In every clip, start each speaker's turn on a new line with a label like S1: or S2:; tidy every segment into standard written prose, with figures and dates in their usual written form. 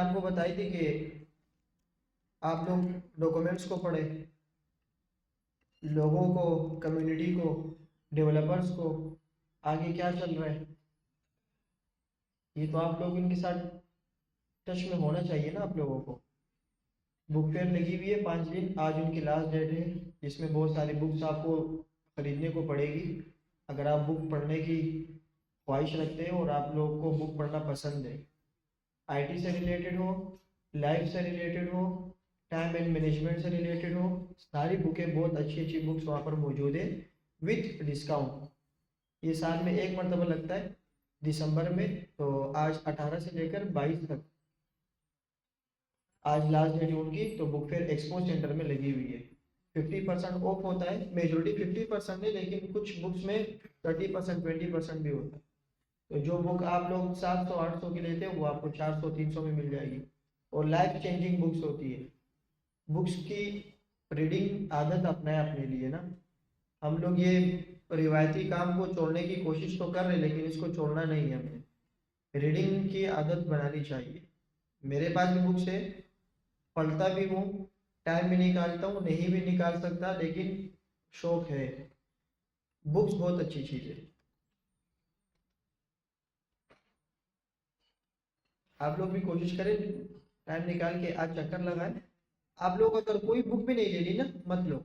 S1: आपको बताई थी कि आप लोग डॉक्यूमेंट्स को पढ़ें, लोगों को, कम्युनिटी को, डेवलपर्स को, आगे क्या चल रहा है, ये तो आप लोग इनके साथ टच में होना चाहिए ना आप लोगों को। बुक फेयर लगी हुई है 5 दिन, आज उनकी लास्ट डेट है, जिसमें बहुत सारी बुक्स आपको खरीदने को पड़ेगी। अगर आप बुक पढ़ने की ख्वाहिश रखते हैं और आप लोगों को बुक पढ़ना पसंद है, आईटी से रिलेटेड हो, लाइफ से रिलेटेड हो, टाइम एंड मैनेजमेंट से रिलेटेड हो, सारी बुकें, बहुत अच्छी अच्छी बुक्स वहाँ पर मौजूद है विथ डिस्काउंट। ये साल में एक मरतबा लगता है दिसंबर में, तो आज 18 से लेकर 22 तक आज लास्ट डेट है उनकी। तो बुक फेयर एक्सपो सेंटर में लगी हुई है, 50% ऑफ होता है, मेजोरिटी 50% है, लेकिन कुछ बुक्स में 30% 20% भी होता है। तो जो बुक आप लोग 700-800 की लेते हैं वो आपको 400-300 में मिल जाएगी, और लाइफ चेंजिंग बुक्स होती है। बुक्स की रीडिंग आदत अपनाए अपने लिए ना। हम लोग ये रिवायती काम को छोड़ने की कोशिश तो कर रहे हैं, लेकिन इसको छोड़ना नहीं है, हमें रीडिंग की आदत बनानी चाहिए। मेरे पास भी बुक्स है, पढ़ता भी हूँ, टाइम भी निकालता हूँ, नहीं भी निकाल सकता, लेकिन शौक है। बुक्स बहुत अच्छी चीज़ है। आप लोग भी कोशिश करें, टाइम निकाल के आज चक्कर लगाएं। आप लोग अगर कोई बुक भी नहीं ले ली ना, मत लो,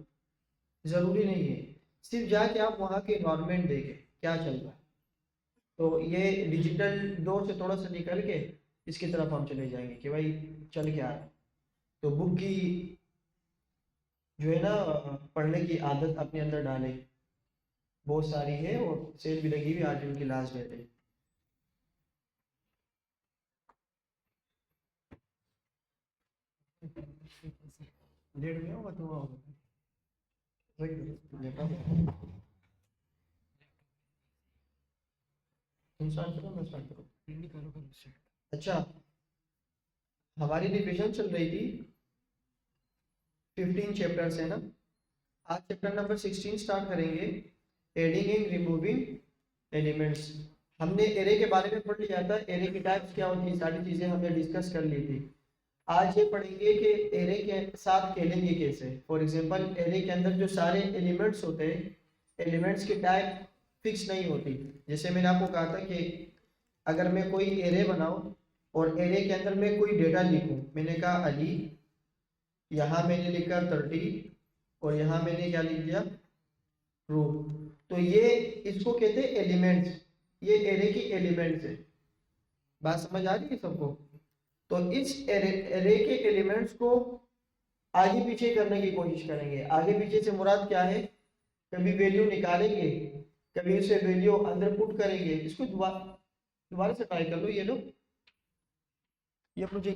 S1: ज़रूरी नहीं है। सिर्फ जाके आप वहाँ के इन्वायरमेंट देखें क्या चल रहा है। तो ये डिजिटल दौर से थोड़ा सा निकल के इसकी तरफ हम चले जाएंगे कि भाई चल क्या रहा है। तो बुक की जो है ना, पढ़ने की आदत अपने अंदर डालें। बहुत सारी है और सेल भी लगी हुई, आज उनकी लास्ट डेट है। डेढ़ में होगा तो होगा। वही तो लेता हूँ। तुम स्टार्ट करो, मैं स्टार्ट करूँ। अच्छा, हमारी रिविजन चल रही थी, 15 चैप्टर्स है ना। आज चैप्टर नंबर 16 स्टार्ट करेंगे, एडिंग एंड रिमूविंग एलिमेंट्स। हमने एरे के बारे में पढ़ लिया था, एरे की टाइप्स क्या होती है, सारी चीज़ें हमने डिस्कस कर ली थी। आज ये पढ़ेंगे कि एरे के साथ खेलेंगे कैसे। फॉर एग्जांपल, एरे के अंदर जो सारे एलिमेंट्स होते हैं, एलिमेंट्स की टाइप फिक्स नहीं होती। जैसे मैंने आपको कहा था कि अगर मैं कोई एरे बनाऊं और एरे के अंदर मैं कोई डेटा लिखूं, मैंने कहा अली, यहाँ मैंने लिखा 30, और यहाँ मैंने क्या लिख दिया, ट्रू। तो ये इसको कहते हैं एलिमेंट्स, ये एरे की एलिमेंट्स है। बात समझ आ रही है सबको? तो इस एरे के एलिमेंट्स को आगे पीछे करने की कोशिश करेंगे। आगे पीछे से मुराद क्या है, कभी वैल्यू निकालेंगे, कभी उसे वैल्यू अंदर पुट करेंगे। इसको दोबारा से ट्राई कर लो। ये लो, ये मुझे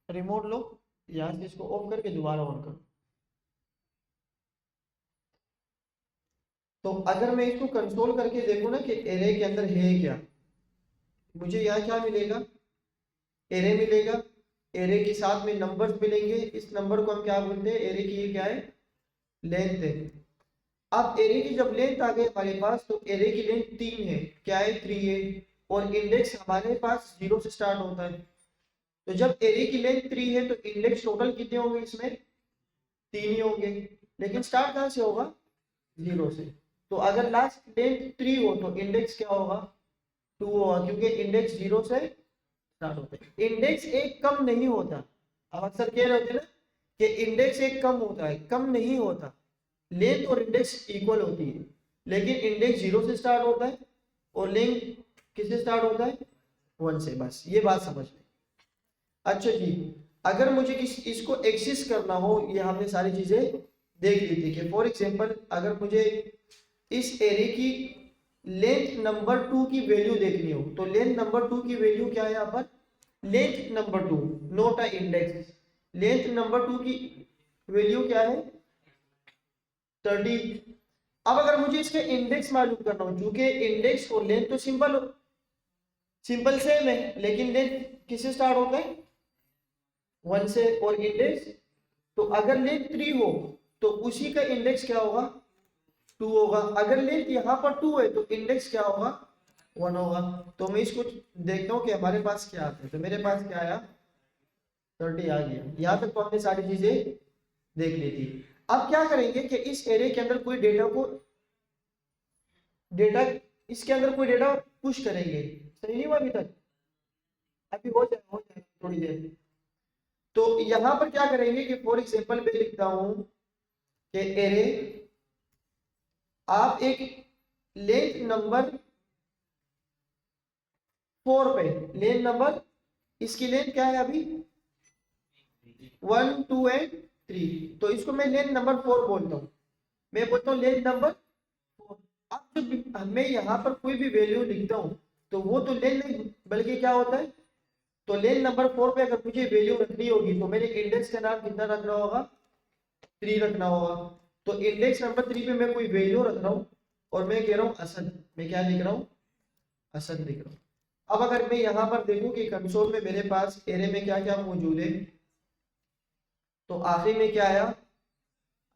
S1: रिमोट लो, यहाँ से इसको ऑफ करके दोबारा ऑन करो। तो अगर मैं इसको कंट्रोल करके देखूँ ना कि एरे के अंदर है क्या, मुझे यहाँ क्या मिलेगा, एरे मिलेगा। एरे के साथ में नंबर्स मिलेंगे, इस नंबर को हम क्या बोलते हैं, एरे की ये क्या है, लेंथ है। अब एरे की जब लेंथ आ गई हमारे पास, तो एरे की लेंथ 3 है, क्या है, 3 है, और इंडेक्स हमारे पास 0 से स्टार्ट होता है। तो जब एरे की लेंथ 3 है, तो इंडेक्स टोटल कितने होंगे, इसमें 3 ही होंगे, लेकिन स्टार्ट कहाँ से होगा, 0 से। तो अगर लास्ट लेंथ 3 हो तो इंडेक्स क्या होगा, 2 होगा, क्योंकि इंडेक्स 0 से स्टार्ट होता है। इंडेक्स एक कम नहीं होता। अब अक्सर कह रहे होते हैं ना कि इंडेक्स एक कम होता है, कम नहीं होता। लेंथ और इंडेक्स इक्वल होती है, लेकिन इंडेक्स 0 से स्टार्ट होता है और लेंथ किससे स्टार्ट होता है, 1 से। बस ये बात समझ लें। अच्छा जी, अगर मुझे इसको एक्सेस करना हो, ये हमने सारी चीजें देख ली थी कि फॉर एग्जांपल अगर मुझे इस एरे की लेंथ नंबर 2 की वैल्यू देखनी हो, तो लेंथ नंबर 2 की वैल्यू क्या है, यहाँ पर लेंथ नंबर 2, नोट अ इंडेक्स। लेंथ नंबर 2 की वैल्यू क्या है, 30। अब अगर मुझे इसके इंडेक्स मालूम करना हो, चूंकि इंडेक्स और लेंथ तो सिंपल सेम है, लेकिन लेंथ किससे स्टार्ट होता है, 1 से, और इंडेक्स, तो अगर लेंथ 3 हो तो उसी का इंडेक्स क्या होगा, 2 होगा। अगर लेंथ यहाँ पर 2 है तो इंडेक्स क्या होगा, 1 होगा। तो मैं इसको देखता हूँ कि हमारे पास क्या आता है। तो मेरे पास क्या आया, 30 आ गया। यहाँ तक तो हमने सारी चीजें देख ली थी। अब क्या करेंगे कि इस एरे के अंदर कोई डेटा इसके अंदर कोई डेटा पुश करेंगे। सही नहीं हुआ अभी तक? अभी हो जाएगा थोड़ी देर। तो यहां पर क्या करेंगे कि फॉर एग्जाम्पल मैं लिखता हूं कि एरे आप एक लेंथ नंबर 4 पे, लेंथ नंबर, इसकी लेंथ क्या है अभी 1 2 एंड 3, तो इसको मैं लेंथ नंबर 4 बोलता हूं। मैं बोलता हूँ लेंथ नंबर 4। अब जब मैं यहाँ पर कोई भी वैल्यू लिखता हूँ तो वो तो लेंथ नहीं बल्कि क्या होता है, तो लेन नंबर 4 पे अगर मुझे वैल्यू रखनी होगी तो मेरे इंडेक्स का नाम कितना रखना होगा, 3 रखना होगा। तो इंडेक्स नंबर 3 पे मैं कोई वैल्यू रख रहा हूँ और मैं कह रहा हूँ असद, मैं क्या लिख रहा हूँ, असद लिख रहा हूँ। अब अगर मैं यहाँ पर देखूँ कि कंसोल में मेरे पास एरे में क्या क्या मौजूद है, तो आखिर में क्या आया,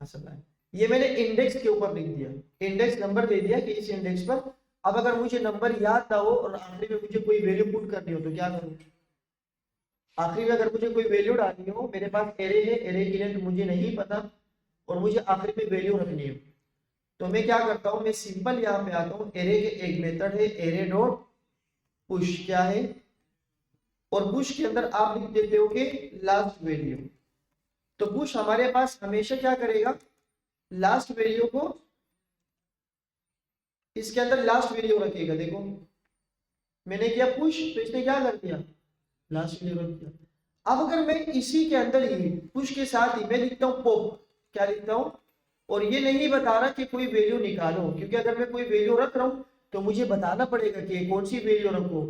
S1: असद आया। ये मैंने इंडेक्स के ऊपर लिख दिया, इंडेक्स नंबर दे दिया कि इस इंडेक्स पर। अब अगर मुझे नंबर याद ना हो और आखिरी में मुझे कोई वैल्यू पुट करनी हो तो क्या करूँ, आखिरी में अगर मुझे कोई वैल्यू डालनी हो, मेरे पास एरे है, एरे की लेंथ मुझे नहीं पता और मुझे आखिरी में वैल्यू रखनी हो, तो मैं क्या करता हूं, मैं सिंपल यहाँ पे आता हूँ, एरे के एक मेथड है एरे डॉट पुश, क्या है, और पुश के अंदर आप लिख देते हो कि लास्ट वैल्यू। तो पुश हमारे पास हमेशा क्या करेगा, लास्ट वैल्यू को इसके अंदर लास्ट वैल्यू रखेगा। देखो मैंने किया पुश तो इसने क्या कर दिया, लास्ट वैल्यू रख दिया। अब अगर मैं इसी के अंदर ही पुश के साथ ही मैं लिखता हूँ पॉप, क्या लिखता हूँ, और ये नहीं बता रहा कि कोई वैल्यू निकालो, क्योंकि अगर मैं कोई वैल्यू रख रहा हूँ तो मुझे बताना पड़ेगा कि कौन सी वैल्यू रखो,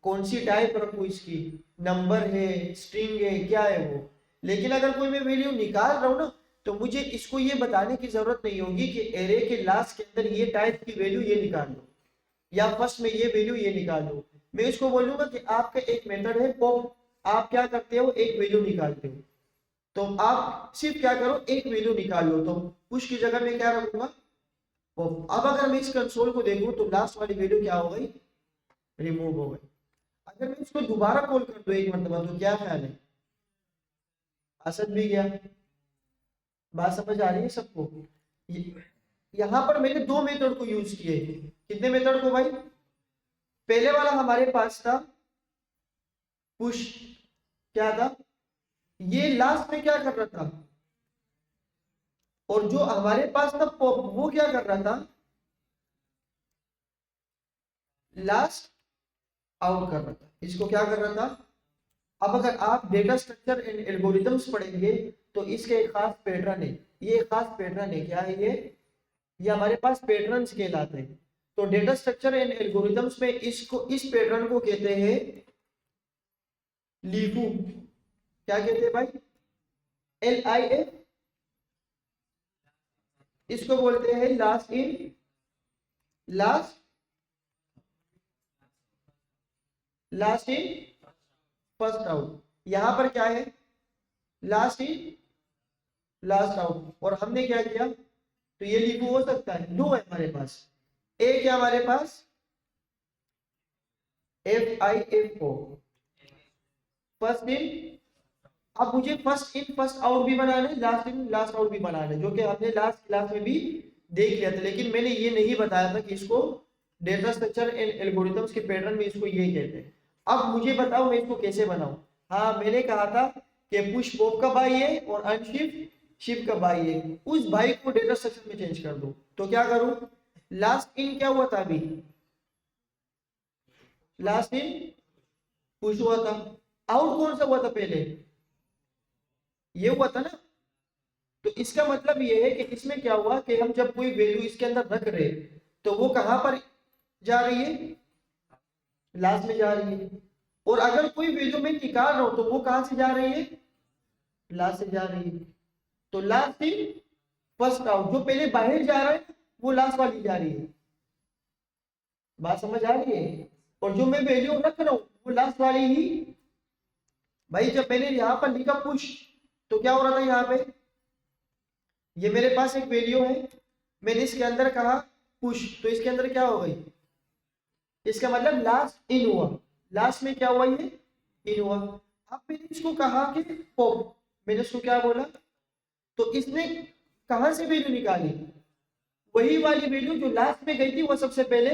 S1: कौन सी टाइप रखो, इसकी नंबर है, स्ट्रिंग है, क्या है वो। लेकिन अगर कोई मैं वैल्यू निकाल रहा हूँ ना, तो मुझे इसको ये बताने की जरूरत नहीं होगी कि एरे के लास्ट के अंदर ये टाइप की वैल्यू ये निकाल लो या फर्स्ट में ये वैल्यू ये निकाल लो। मैं इसको बोलूंगा कि आपका एक मेथड है पॉप, आप क्या करते हो, एक वैल्यू निकालते हो, तो आप सिर्फ क्या करो, एक वैल्यू निकाल लो। तो पुश की जगह मैं क्या रखूंगा, पॉप। अब अगर मैं इस कंसोल को देखूं तो लास्ट वाली वैल्यू क्या हो गई, रिमूव हो गई। अगर मैं इसको दोबारा कॉल कर दूं एक मरतबा तो क्या ख्याल है, असद भी गया। बात समझ आ रही है सबको? यहाँ पर मैंने दो मेथड को यूज किए। कितने मेथड को भाई, पहले वाला हमारे पास था पुश, क्या था, ये लास्ट में क्या कर रहा था, और जो हमारे पास था पॉप वो क्या कर रहा था, लास्ट आउट कर रहा था, इसको क्या कर रहा था। अब अगर आप डेटा स्ट्रक्चर एंड एल्गोरिथम्स पढ़ेंगे तो इसके एक खास पैटर्न है, ये एक खास पैटर्न है, क्या है ये हमारे पास पैटर्न्स कहलाते हैं। तो डेटा स्ट्रक्चर एंड एल्गोरिथम्स में इसको, इस पैटर्न को कहते हैं लीफू। क्या कहते हैं भाई, LIF। इसको बोलते हैं last in last, last in first out. यहां पर क्या है, लास्ट इन लास्ट आउट। और हमने क्या किया, तो ये लीफू हो सकता है, दो है हमारे पास, एक है हमारे पास FIFO, फर्स्ट इन। अब मुझे फर्स्ट इन फर्स्ट आउट भी बनाना है, लास्ट इन लास्ट आउट भी बनाना है, जो कि हमने लास्ट क्लास में भी देख लिया था। लेकिन मैंने ये नहीं बताया था कि इसको डेटा स्ट्रक्चर एंड एल्गोरिथम्स के पैटर्न में इसको ये कहते हैं। अब मुझे बताओ मैं इसको कैसे बनाऊं। हाँ मैंने कहा था कि पुश पॉप का भाई है और अनशिफ्ट शिफ्ट का भाई है, उस भाई को डेटा स्ट्रक्चर में चेंज कर दो। तो क्या करूं, लास्ट इन क्या हुआ था अभी, लास्ट इन पुश हुआ था, आउट कौन सा हुआ था पहले, ये हुआ था ना। तो इसका मतलब ये है कि इसमें क्या हुआ कि हम जब कोई वैल्यू इसके अंदर रख रहे तो वो कहां पर जा रही है, लास्ट में जा रही है। और अगर कोई वैल्यू मैं निकाल रहा हूं तो वो कहां से जा रही है, लास्ट से जा रही है। तो लास्ट इन फर्स्ट आउट, जो पहले बाहर जा रहा है वो लास्ट वाली जा रही है। बात समझ आ रही है? और जो मैं वैल्यू रख रहा हूं वो लास्ट वाली ही। भाई जब मैंने यहां पर लिखा पुश तो क्या हो रहा था, यहाँ पे ये मेरे पास एक वैल्यू है, मैंने इसके अंदर कहा पुश, तो इसके अंदर क्या हो गई, इसका मतलब लास्ट इन हुआ, लास्ट में क्या हुआ, ये इन हुआ। अब मैंने इसको कहा कि पॉप, मैंने इसको क्या बोला, तो इसने कहां से वैल्यू निकाली, वही वाली वैल्यू जो लास्ट में गई थी वो सबसे पहले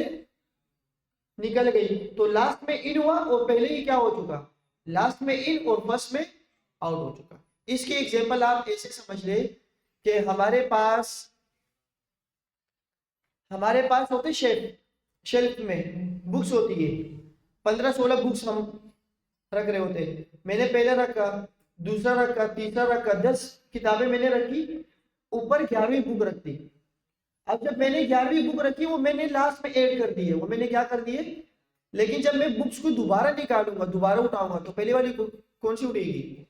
S1: निकल गई, तो लास्ट में इन हुआ और पहले ही क्या हो चुका, लास्ट में इन और फर्स्ट में आउट हो चुका। इसकी एग्जांपल आप ऐसे समझ ले कि हमारे पास होते शेल्फ में बुक्स होती है, 15-16 बुक्स हम रख रहे होते, मैंने पहले रखा, दूसरा रखा, तीसरा रखा, 10 किताबें मैंने रखी, ऊपर 11वीं बुक रख दी। अब जब मैंने 11वीं बुक रखी वो मैंने लास्ट में ऐड कर दी है, वो मैंने क्या कर दिए, लेकिन जब मैं बुक्स को दोबारा निकालूंगा, दोबारा उठाऊंगा, तो पहले वाली कौन सी उठेगी,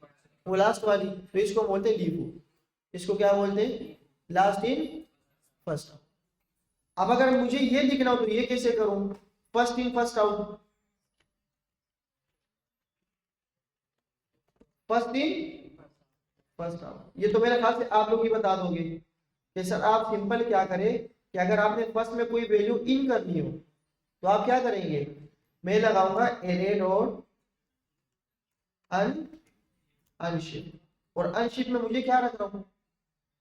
S1: वो लास्ट वाली, तो इसको बोलते हैं लीफो, इसको क्या बोलते हैं, लास्ट इन फर्स्ट आउट। अब अगर मुझे ये लिखना हो तो ये कैसे करूं, first in first out, first in first out. ये तो मेरे ख्याल से आप लोग ही बता दोगे कि सर आप सिंपल क्या करें कि अगर आपने फर्स्ट में कोई वैल्यू इन करनी हो तो आप क्या करेंगे, मैं लगाऊंगा एरे डॉट अनशिफ्ट, और अनशिफ्ट में मुझे क्या रख रहा हूं,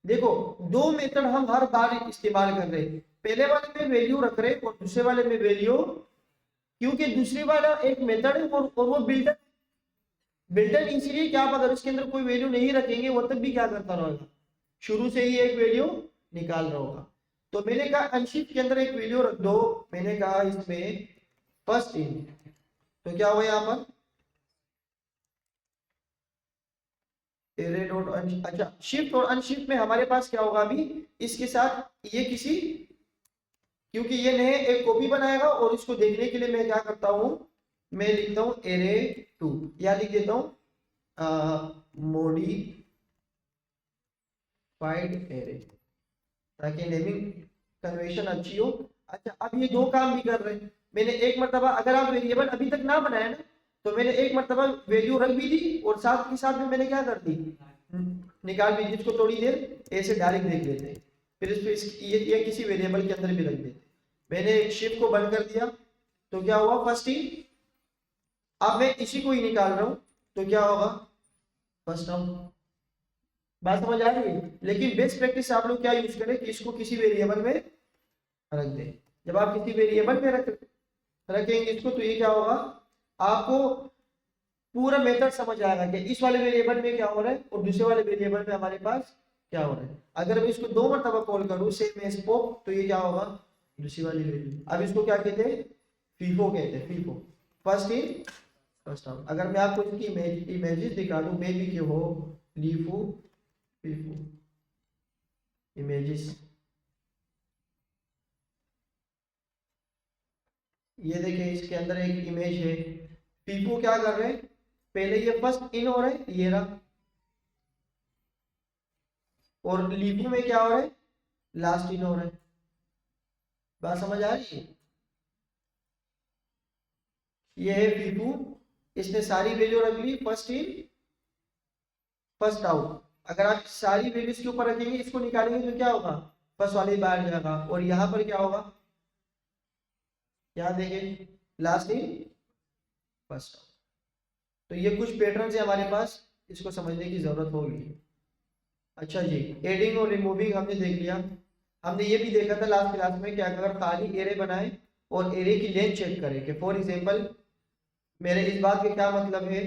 S1: देखो दो मेथड हम हर बार इस्तेमाल कर रहे हैं, पहले वाले में वैल्यू रख रहे और दूसरे वाले में वैल्यू, क्योंकि दूसरे वाला एक मेथड है और वो बिल्टन इसलिए कि आप अगर उसके अंदर कोई वैल्यू नहीं रखेंगे वो तब भी क्या करता रहेगा, शुरू से ही एक वैल्यू निकाल रहा होगा। तो मैंने कहा अनशिफ्ट के अंदर एक वैल्यू रख दो, मैंने कहा इसमें फर्स्ट इन, तो क्या हुआ यहाँ पर एरे डॉट, अच्छा शिफ्ट और अनशिफ्ट में हमारे पास क्या होगा अभी, इसके साथ ये किसी, क्योंकि ये नए एक कॉपी बनाएगा और इसको देखने के लिए मैं क्या करता हूं, मैं लिखता हूं एरे 2 या लिख देता हूं मॉडिफाइड एरे, ताकि नेमिंग कन्वेंशन अच्छी हो। अच्छा अब ये दो काम भी कर रहे हैं, मैंने एक मरतबा, अगर आप वेरिएबल अभी तक ना बनाया ना तो मैंने एक मरतबा वैल्यू रख भी दी और साथ के साथ में मैंने क्या कर दी, निकाल भी दी, इसको थोड़ी देर ऐसे डायरेक्ट देख लेते हैं, फिर इसको ये किसी वेरिएबल के अंदर भी रख देते। मैंने एक शिफ्ट को बंद कर दिया तो क्या हुआ फर्स्ट इन, अब मैं इसी को ही निकाल रहा हूं तो क्या होगा फर्स्ट आउट। बात समझ आ रही है, लेकिन बेस्ट प्रैक्टिस आप लोग क्या यूज करें कि इसको किसी वेरिएबल में रख दें, जब आप किसी वेरिएबल में रखेंगे इसको तो ये क्या होगा, आपको पूरा मेथड समझ आएगा कि इस वाले वेरिएबल में क्या हो रहा है और दूसरे वाले वेरिएबल में हमारे पास क्या हो रहा है। अगर मैं इसको 2 मरतबा कॉल करूं सेम एज पॉप तो ये क्या होगा, दूसरी वाली वैल्यू। अब इसको क्या कहते हैं, फीफो कहते हैं, FIFO, first in first out. अगर मैं आपको इसकी इमेजेस दिखा दूं, मे बी के हो लीफो फीफो इमेजेस, ये देखिए इसके अंदर एक इमेज है, फीफो क्या कर रहे हैं, पहले ये फर्स्ट इन हो रहा है ये रहा, और लीफो में क्या हो रहा है लास्ट इन हो रहा है। बात समझ आ रही है, ये है फीफो, इसने सारी वैल्यू रख ली फर्स्ट इन फर्स्ट आउट। अगर आप सारी वैल्यू इसके ऊपर रखेंगे इसको निकालेंगे तो क्या होगा, फर्स्ट वाले बाहर जाएगा, और यहां पर क्या होगा, क्या देखें लास्ट इन फर्स्ट आउट। तो ये कुछ पैटर्न है हमारे पास, इसको समझने की जरूरत होगी। अच्छा जी, एडिंग और रिमूविंग हमने देख लिया, हमने ये भी देखा था लास्ट क्लास में कि अगर खाली एरे बनाए और एरे की लेंथ चेक करें कि फॉर एग्जांपल मेरे इस बात के क्या मतलब है,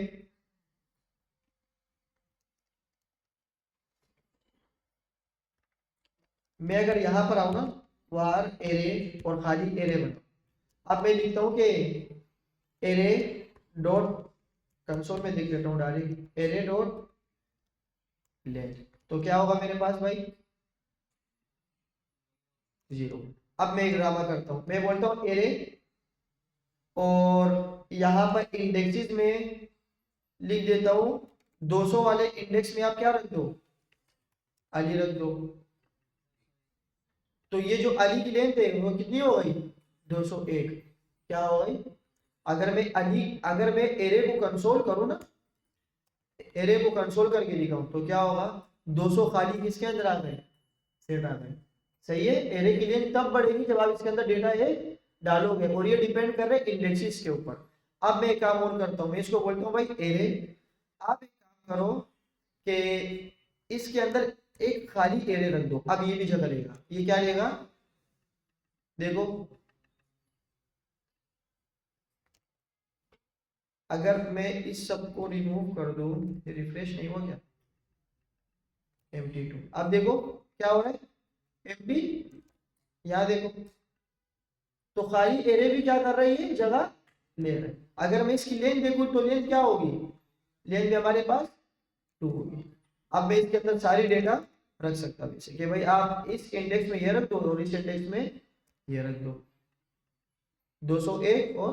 S1: मैं अगर यहां पर आऊं ना वार एरे और खाली एरे बना, अब मैं लिखता हूं कि एरे डॉट कंसोल में देख लेता हूं डायरेक्ट एरे डॉट लेंथ, तो क्या होगा मेरे पास भाई 0। अब मैं एक ड्रामा करता हूं, मैं बोलता हूं एरे और यहां पर इंडेक्सेस में लिख देता हूं 200 वाले इंडेक्स में आप क्या रख दो, अली रख दो। तो ये जो अली की लेंथ है वो कितनी हो गई 201, क्या हो गई, अगर मैं एरे को कंसोल करूं ना, एरे को कंसोल करके लिखाऊं तो क्या होगा 200 खाली किसके अंदर आ गए, सेट आ गए। सही है, एरे की लेंथ तब बढ़ेगी जब आप इसके अंदर डेटा ये डालोगे, और ये डिपेंड कर रहे हैं इंडेक्सेस के ऊपर। अब मैं एक काम और करता हूं, मैं इसको बोलता हूं भाई एरे, आप एक काम करो कि इसके अंदर एक खाली एरे रख दो। अब ये भी जगह लेगा, ये क्या लेगा देखो, अगर मैं इस सब को रिमूव कर दूं, ये रिफ्रेश नहीं हुआ क्या, empty2, अब देखो क्या हो रहा है, empty, यहाँ देखो तो खाली एरे भी क्या कर रही है, जगह ले रहा है। अगर मैं इसकी लेंथ देखूं तो लेंथ क्या होगी, लेंथ भी हमारे पास 2 होगी। अब मैं इसके अंदर सारी डेटा रख सकता हूँ, जैसे कि भाई आप इस इंडेक्स में ये रख दो और इस इंडेक्स में ये रख दो, 201, और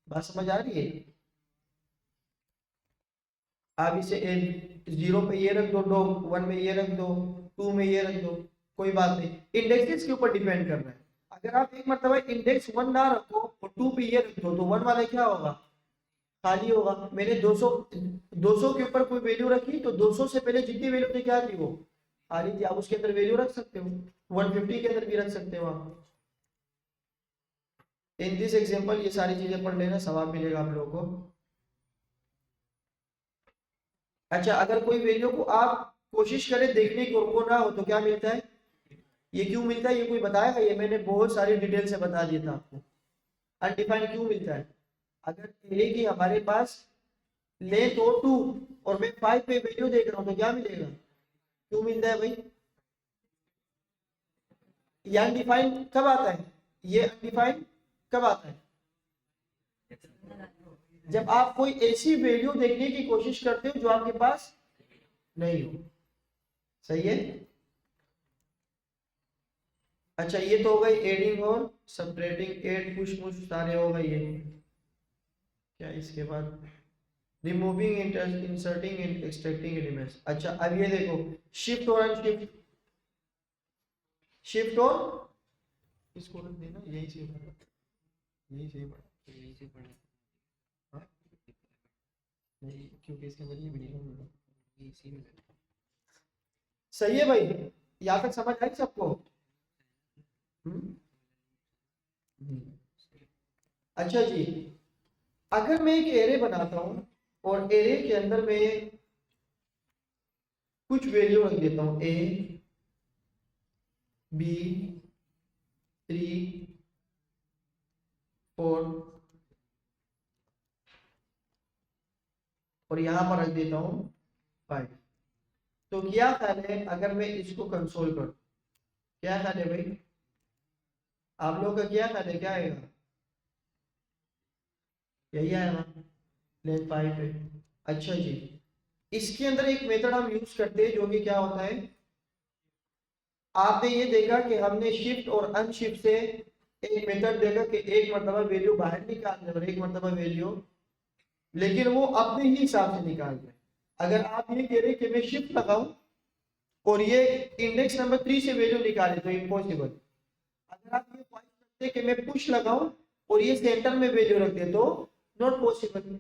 S1: बात समझ आ रही है। आप इसे 0 पे ये रख दो, 1 में ये रख दो, 2 में ये रख दो, कोई बात नहीं, इंडेक्सेस के ऊपर डिपेंड कर रहा है। अगर आप एक मरतबा इंडेक्स 1 ना रखो और 2 पे ये रख दो तो 1 वाला क्या होगा, खाली होगा। मैंने 200 के ऊपर कोई वैल्यू रखी तो 200 से पहले जितनी वैल्यू थी क्या थी, वो खाली थी। आप उसके अंदर वैल्यू रख सकते हो, 150 के अंदर भी रख सकते हो आप। इन दिस एग्जांपल ये सारी चीजें पढ़ लेना, सवाब मिलेगा आप लोगों को। अच्छा, अगर कोई वैल्यू को आप कोशिश करें देखने की और वो ना हो तो क्या मिलता है, ये क्यों मिलता है, ये कोई बताएगा, ये मैंने बहुत सारी डिटेल से बता दिया था आपको। अनडिफाइंड क्यों मिलता है, अगर ए की हमारे पास लेंथ हो 2 और मैं 5 पे वैल्यू देख रहा हूं तो क्या मिलेगा, क्यों मिलता है भाई। ये अनडिफाइंड कब आता है, ये अनडिफाइंड कब आता है, जब आप कोई ऐसी वैल्यू देखने की कोशिश करते हो जो आपके पास नहीं हो। सही है। अच्छा, ये तो हो गई एडिंग और सबट्रैक्टिंग, एड पुश पुश सारे हो गए ये। क्या इसके बाद removing, inserting and extracting elements. अच्छा, अब ये देखो शिफ्ट और अनशिफ्ट, शिफ्ट और इसको रख देना, यही से यही से यही से पढ़ना, हाँ नहीं क्योंकि इसके अंदर ये भी नहीं। सही है भाई, यहाँ तक समझ आई सबको। हम्म? अच्छा जी, अगर मैं एक एरे बनाता हूं और एरे के अंदर मैं कुछ वैल्यू रख देता हूं, ए बी 3 4 और यहां पर रख देता हूं 5, तो क्या ख्याल है अगर मैं इसको कंसोल करूं, क्या ख्याल है भाई, आप लोगों का क्या ख्याल है, क्या आएगा, यही आएगा, लेट 5 है। अच्छा जी, इसके अंदर एक मेथड हम यूज करते हैं जो कि क्या होता है, आपने ये देखा कि हमने शिफ्ट और अनशिफ्ट से एक मेथड देखा कि एक मरतबा वैल्यू बाहर निकाल और एक मरतबा वैल्यू, लेकिन वो अपने ही हिसाब से निकाल रहे। अगर आप ये कह रहे कि मैं शिफ्ट लगाऊं और ये इंडेक्स नंबर 3 से वैल्यू निकाले तो इम्पॉसिबल। अगर आप ये पॉइंट करते कि मैं पुश लगाऊं और ये सेंटर में वैल्यू रख दे तो नॉट पॉसिबल।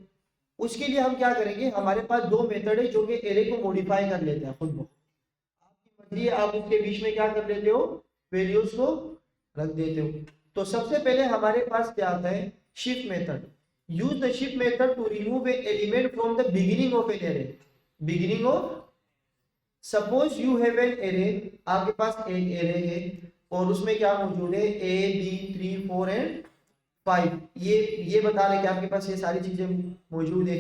S1: उसके लिए हम क्या करेंगे, हमारे पास दो मेथड है जो कि एरे को मॉडिफाई कर लेते हैं खुद को। आपकी मर्जी है, आप उसके बीच में क्या कर लेते हो, वैल्यूज को रख देते हो। तो सबसे पहले हमारे पास क्या आता है, shift method. Use the shift method to remove a element from the beginning of an array. Beginning of, suppose you have an array, आपके पास एक एरे है और उसमें क्या मौजूद है, ए बी 3 4 एंड 5, ये बता रहे कि आपके पास ये सारी चीजें मौजूद है।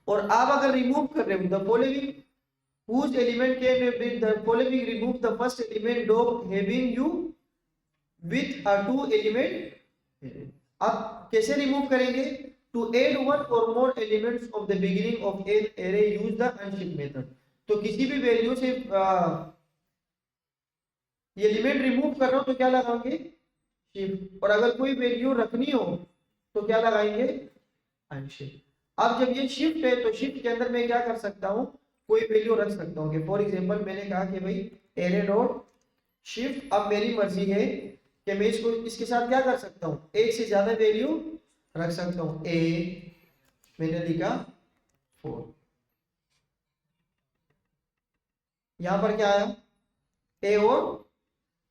S1: और आप अगर रिमूव कर रहे हो the following whose element can be the following, remove the first element of having you with a two element। अब कैसे रिमूव करेंगे, to add one or more elements of the beginning of an array use the unshift method। तो किसी भी value से ये element remove कर रहा हो तो क्या लगाएंगे, शिफ्ट, और अगर कोई वैल्यू रखनी हो तो क्या लगाएंगे, अनशिफ्ट। अब जब ये शिफ्ट है तो शिफ्ट के अंदर मैं क्या कर सकता हूँ, कोई वैल्यू रख सकता हूँ कि फॉर एग्जांपल मैंने कहा कि भाई एरे डॉट शिफ्ट। अब मेरी मर्जी है कि मैं इसको इसके साथ क्या कर सकता हूँ, एक से ज्यादा वैल्यू रख सकता हूँ। ए मैंने लिखा 4, यहां पर क्या आया, ए और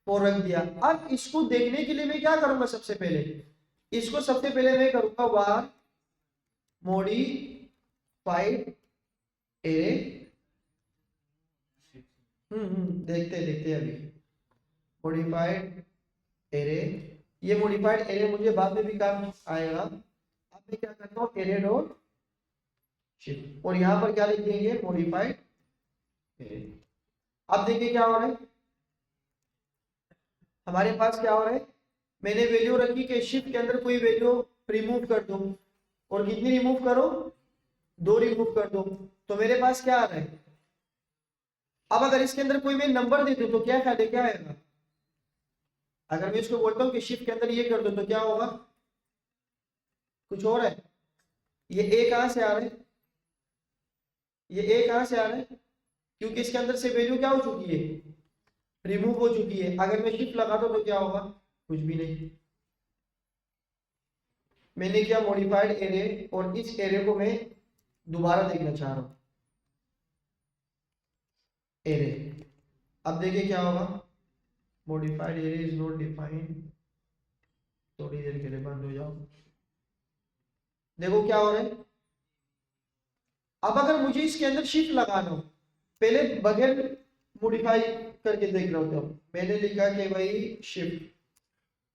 S1: 4 रख दिया। अब इसको देखने के लिए मैं क्या करूंगा, सबसे पहले इसको सबसे पहले मैं करूंगा वार मॉडिफाइड एरे, देखते अभी मॉडिफाइड एरे। ये मॉडिफाइड एरे मुझे बाद में भी काम आएगा। अब मैं क्या करता हूँ, एरे डॉट शिफ्ट, और यहाँ पर क्या लिख देंगे, मॉडिफाइड एरे। अब देखिए क्या हो रहा है, हमारे पास क्या हो रहा है, मैंने वैल्यू रखी कि शिफ्ट के अंदर कोई वैल्यू रिमूव कर दो, और कितनी रिमूव करो, 2 रिमूव कर दो, तो मेरे पास क्या आ रहा है। अब अगर इसके अंदर कोई मैं नंबर दे दूं तो क्या ख्याल है, क्या आएगा। अगर मैं इसको बोलता हूँ कि शिफ्ट के अंदर ये कर दो तो क्या होगा, कुछ और है। ये ए कहां से आ रहा है, ये ए कहां से आ रहा है, क्योंकि इसके अंदर से वैल्यू क्या हो चुकी है, रिमूव हो चुकी है। अगर मैं शिफ्ट लगा दूं तो क्या होगा, कुछ भी नहीं। मैंने किया मॉडिफाइड एरे, और इस एरे को मैं दोबारा देखना चाह रहा हूं, एरे। अब देखिए क्या होगा, modified array is not defined, थोड़ी देर के लिए बंद हो जाओ। देखो क्या हो रहा है। अब अगर मुझे इसके अंदर शिफ्ट लगाना हो, पहले बगैर मॉडिफाई करके देख रहा हूं, मैंने लिखा कि भाई शिफ्ट,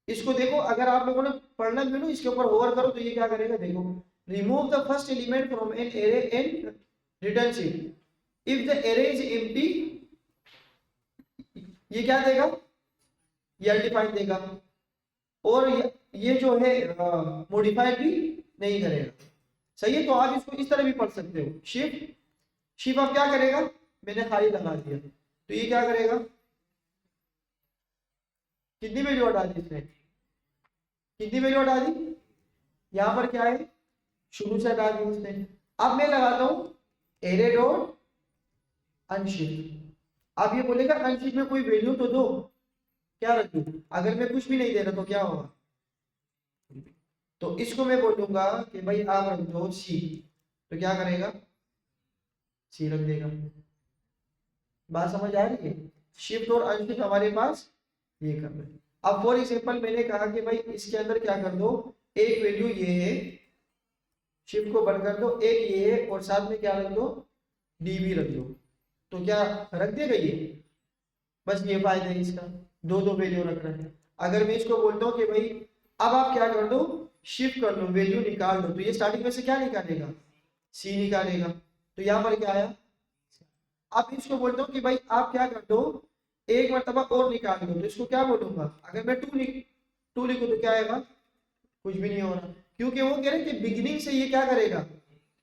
S1: इसको देखो, अगर आप लोगों ने पढ़ना भी ना, इसके ऊपर होवर करो तो ये क्या करेगा, देखो, remove the first element from an array and return shift if the array is empty, ये क्या देगा, ये अनडिफाइंड देगा, और ये जो है मॉडिफाइड भी नहीं करेगा। सही है, तो आप इसको इस तरह भी पढ़ सकते हो, शिफ्ट, शिफ्ट अब क्या करेगा, मैंने खाली लगा दिया, तो ये क्या करेगा, कितनी वैल्यू हटा दी इसने, कितनी वैल्यू हटा दी, यहां पर क्या है, शुरू से हटा दी उसने। अब मैं लगाता हूं एरे डॉट अनशिफ्ट। अब ये बोलेगा अनशिफ्ट में कोई वैल्यू तो दो, क्या रख दूं, अगर मैं कुछ भी नहीं दे रहा तो क्या होगा, तो इसको मैं बोलूंगा कि भाई आप रख दो सी, तो क्या करेगा, सी रख देगा। बात समझ आ रही है, शिफ्ट और अनशिफ्ट हमारे पास ये करना है। अब फॉर एग्जांपल मैंने कहा कि भाई इसके अंदर क्या कर दो, एक वैल्यू ये है, शिफ्ट को बंद कर दो, एक ये है, और साथ में क्या रख दो, डी भी रख दो, तो क्या रख देगा ये, बस ये फायदा है इसका, दो दो वैल्यू रख रहे हैं। अगर मैं इसको बोलता हूँ कि भाई अब आप क्या कर दो, शिफ्ट कर लो, वैल्यू निकाल दो, तो ये स्टार्टिंग में से क्या निकालेगा, सी निकालेगा, तो यहाँ पर क्या आया। अब इसको बोलता हूँ कि भाई आप क्या कर दो, एक मरतबा और निकाल दो, तो इसको क्या बोलूंगा, अगर मैं टू लिखूं तो क्या आएगा, कुछ भी नहीं हो रहा, क्योंकि वो कह रहे हैं कि बिगिनिंग से ये क्या करेगा,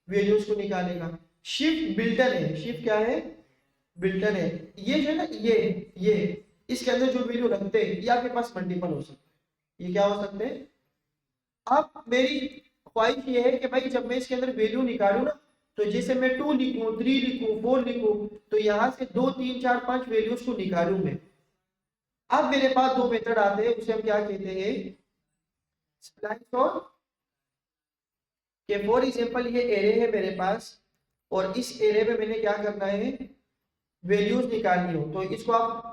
S1: वैल्यूज को निकालेगा। शिफ्ट बिल्टन है, शिफ्ट क्या है, बिल्टन है, ये जो है ना, ये इसके अंदर जो वैल्यू रखते हैं ये आपके पास मल्टीपल हो सकते हैं, ये क्या हो सकते हैं। अब मेरी ख्वाहिश ये है कि भाई जब मैं इसके अंदर वैल्यू निकालू ना, तो जैसे मैं 2 लिखूं, 3 लिखूं, 4 लिखूं, तो यहां से 2 3 4 5 वैल्यूज को निकालूं मैं। अब मेरे पास 2 मेथड आते हैं, उसे हम क्या कहते हैं, स्प्लाइस और, कि फॉर एग्जांपल ये एरे है मेरे पास, और इस एरे में मैंने क्या करना है, वैल्यूज निकालनी हो, तो इसको आप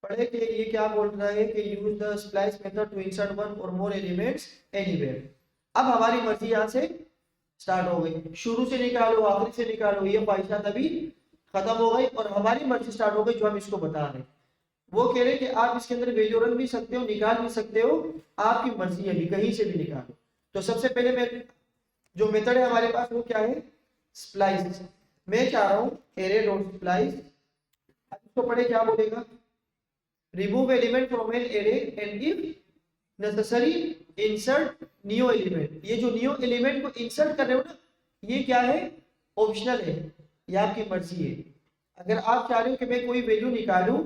S1: पढ़े कि ये क्या बोल रहा है कि use the splice method to insert one और मोर एलिमेंट्स एनीवेयर। अब हमारी मर्जी यहाँ से स्टार्ट हो गई, शुरू से निकालो, आखिरी से निकालो, ये ख्वाहिशात अभी खत्म हो गई, और हमारी मर्जी स्टार्ट हो गई, जो हम इसको बता रहे हैं। वो कह रहे हैं कि आप इसके अंदर वैल्यू रख भी सकते हो, निकाल भी सकते हो, आपकी मर्जी है, भी कहीं से भी निकालो। तो सबसे पहले मैं जो मेथड है हमारे पास वो क्या है, स्प्लाइस। मैं चाह रहा हूँ एरे डॉट स्प्लाइस, इसको पढ़े क्या बोलेगा, remove element from an array and if necessary insert new element। ये जो न्यू एलिमेंट को इंसर्ट कर रहे हो ना, ये क्या है, ऑप्शनल है, ये आपकी मर्जी है। अगर आप चाह रहे हो कि मैं कोई वैल्यू निकालूं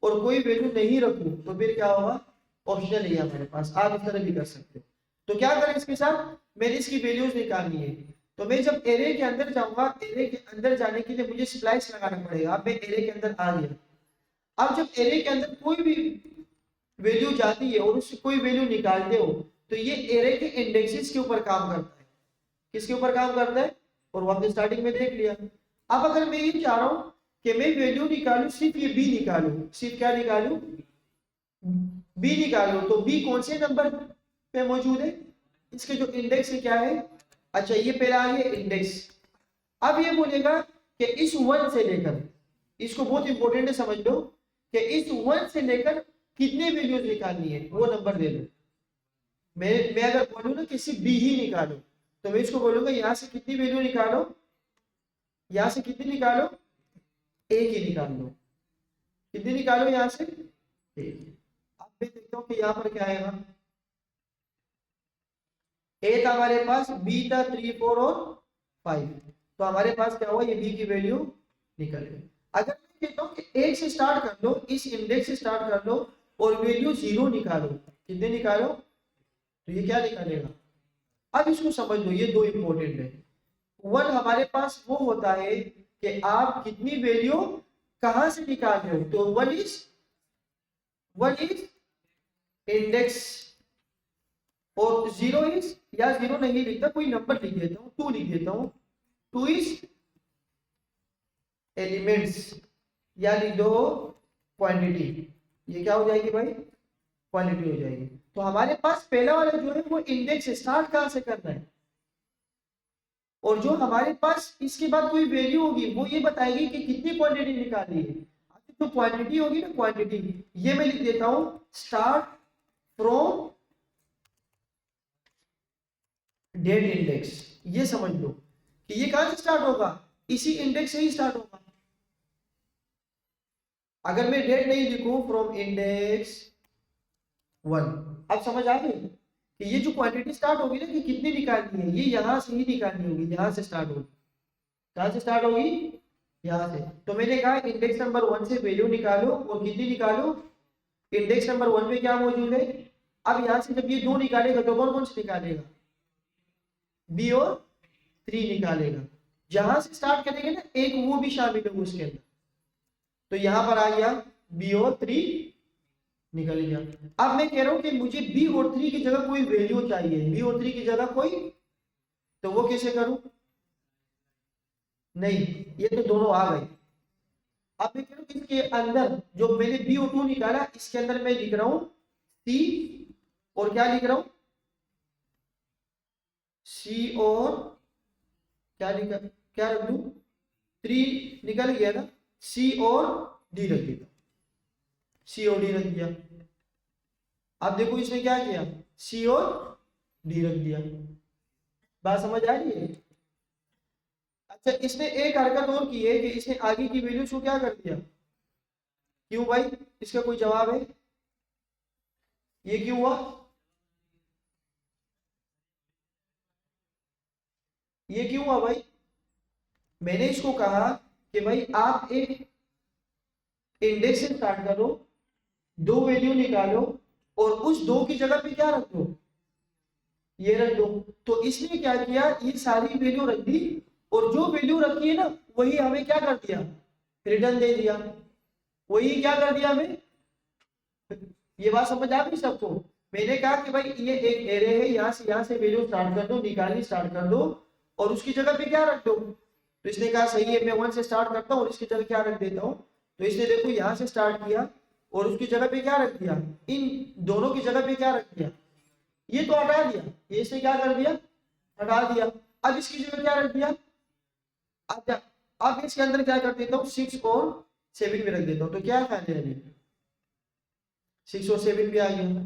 S1: और कोई वैल्यू नहीं रखूं, तो फिर क्या होगा, ऑप्शनल है हमारे पास, आप इस तरह भी कर सकते हो। तो क्या करें इसके साथ, मैंने इसकी वैल्यूज निकालनी है, तो मैं जब एरे के अंदर जाऊंगा, एरे के अंदर जाने के लिए मुझे स्प्लाइस लगाना पड़ेगा। अब मैं एरे के अंदर आ गया, अब जब एरे के अंदर कोई भी वैल्यू जाती है और उससे कोई वैल्यू निकालते हो, तो ये एरे के इंडेक्सेस के ऊपर काम करता है, किसके ऊपर काम करता है, और वो हमने स्टार्टिंग में देख लिया। अब अगर मैं ये चाह रहा हूं कि मैं वैल्यू निकालूं, सिर्फ ये बी निकालूं, सिर्फ क्या निकालूं, बी निकालूं, तो बी कौन से नंबर पे मौजूद है, इसके जो इंडेक्स है क्या है अच्छा ये पहला आ गया इंडेक्स। अब ये बोलेगा कि इस 1 से लेकर, इसको बहुत इंपॉर्टेंट है समझ लो, कि इस 1 से लेकर कितने वैल्यूज निकालनी है वो नंबर दे दो। मैं अगर बोलूँ ना कि सिर्फ बी ही निकालो, तो मैं इसको बोलूंगा यहाँ से कितनी वैल्यू निकालो, यहाँ से कितनी निकालो, एक ही निकाल लो। कितनी निकालो यहाँ से, एक। अब मैं देखता हूँ कि यहाँ पर क्या आएगा। ए था हमारे पास, बी था 3 4 और 5, तो हमारे पास क्या हुआ, ये बी की वैल्यू निकल गई। अगर मैं कहता हूँ कि एक से स्टार्ट कर लो, इस इंडेक्स से स्टार्ट कर लो और वैल्यू 0 निकालो, कितने निकालो, तो ये क्या निकालेगा। अब इसको समझ लो, ये दो इंपॉर्टेंट है। 1 हमारे पास वो होता है कि आप कितनी वैल्यू कहां से निकाल रहे हो, तो 1 इज इंडेक्स और 0 इज, या 0 नहीं लिखता, कोई नंबर लिख देता हूँ, 2 लिख देता हूँ, 2 इज एलिमेंट्स, या लिख दो क्वांटिटी। ये क्या हो जाएगी भाई, क्वांटिटी हो जाएगी। तो हमारे पास पहला वाला जो है वो इंडेक्स स्टार्ट कहां से करना है, और जो हमारे पास इसके बाद कोई वैल्यू होगी वो ये बताएगी कि कितनी क्वांटिटी निकालनी है। तो क्वांटिटी होगी ना, क्वांटिटी, ये मैं लिख देता हूं स्टार्ट फ्रॉम डेट इंडेक्स। ये समझ लो कि ये कहां से स्टार्ट होगा, इसी इंडेक्स से ही स्टार्ट होगा। अगर मैं डेट नहीं लिखूं, फ्रॉम इंडेक्स 1, अब समझ आ गई कि ये जो क्वांटिटी स्टार्ट होगी ना कि कितनी निकालनी है, ये यहां से ही निकालनी होगी, यहां से स्टार्ट होगी। कहां से स्टार्ट होगी, यहां से। तो मैंने कहा इंडेक्स नंबर 1 से वैल्यू निकालो और कितनी निकालो, इंडेक्स नंबर 1 में क्या मौजूद है। अब यहां से जब ये 2 निकालेगा तो कौन कौन से निकालेगा, बी और 3 निकालेगा। जहां से स्टार्ट करेंगे ना एक, वो भी शामिल होगा उसके अंदर। तो यहां पर आ गया बी और 3 निकल गया। अब मैं कह रहा हूं कि मुझे बी और 3 की जगह कोई वैल्यू चाहिए, बी और 3 की जगह कोई, तो वो कैसे करूं, नहीं ये तो दोनों आ गए। अब मैं कह रहा हूं इसके अंदर जो मैंने बी और 2 निकाला, इसके अंदर मैं लिख रहा हूं सी, और क्या लिख रहा हूं, सी और क्या लिखा, क्या रख दूं, 3 निकल गया ना, सी और डी रख दिया, सी और डी रख दिया। अब देखो इसने क्या किया, सी और डी रख दिया। बात समझ आ रही है। अच्छा इसने एक हरकत और की है कि इसने आगे की वैल्यूज को क्या कर दिया, क्यों भाई, इसका कोई जवाब है, ये क्यों हुआ, ये क्यों हुआ भाई। मैंने इसको कहा कि भाई आप एक इंडेक्स से स्टार्ट करो, 2 वैल्यू निकालो और उस 2 की जगह पे क्या रख दो, ये रख दो। तो इसने क्या किया, ये सारी वैल्यू रख दी और जो वैल्यू रखी है ना वही हमें क्या कर दिया, रिटर्न दे दिया। वही क्या कर दिया हमें, ये बात समझ आ गई सबको। मैंने कहा कि भाई ये एक एरे है, यहाँ से वैल्यू स्टार्ट कर दो, निकालनी स्टार्ट कर दो और उसकी जगह पे क्या रख दो। तो इसने कहा सही है, मैं 1 से स्टार्ट करता हूँ और इसकी जगह क्या रख देता हूँ। तो इसने देखो यहाँ से स्टार्ट किया और उसकी जगह पे क्या रख दिया, इन दोनों की जगह पे क्या रख दिया, ये तो हटा दिया, ये इसने क्या कर दिया, हटा दिया। अब इसकी जगह क्या रख दिया, अब इसके अंदर क्या कर देता हूँ, 6 और 7 में रख देता हूँ। तो क्या ख्याल है, 6 और 7 भी आ गया।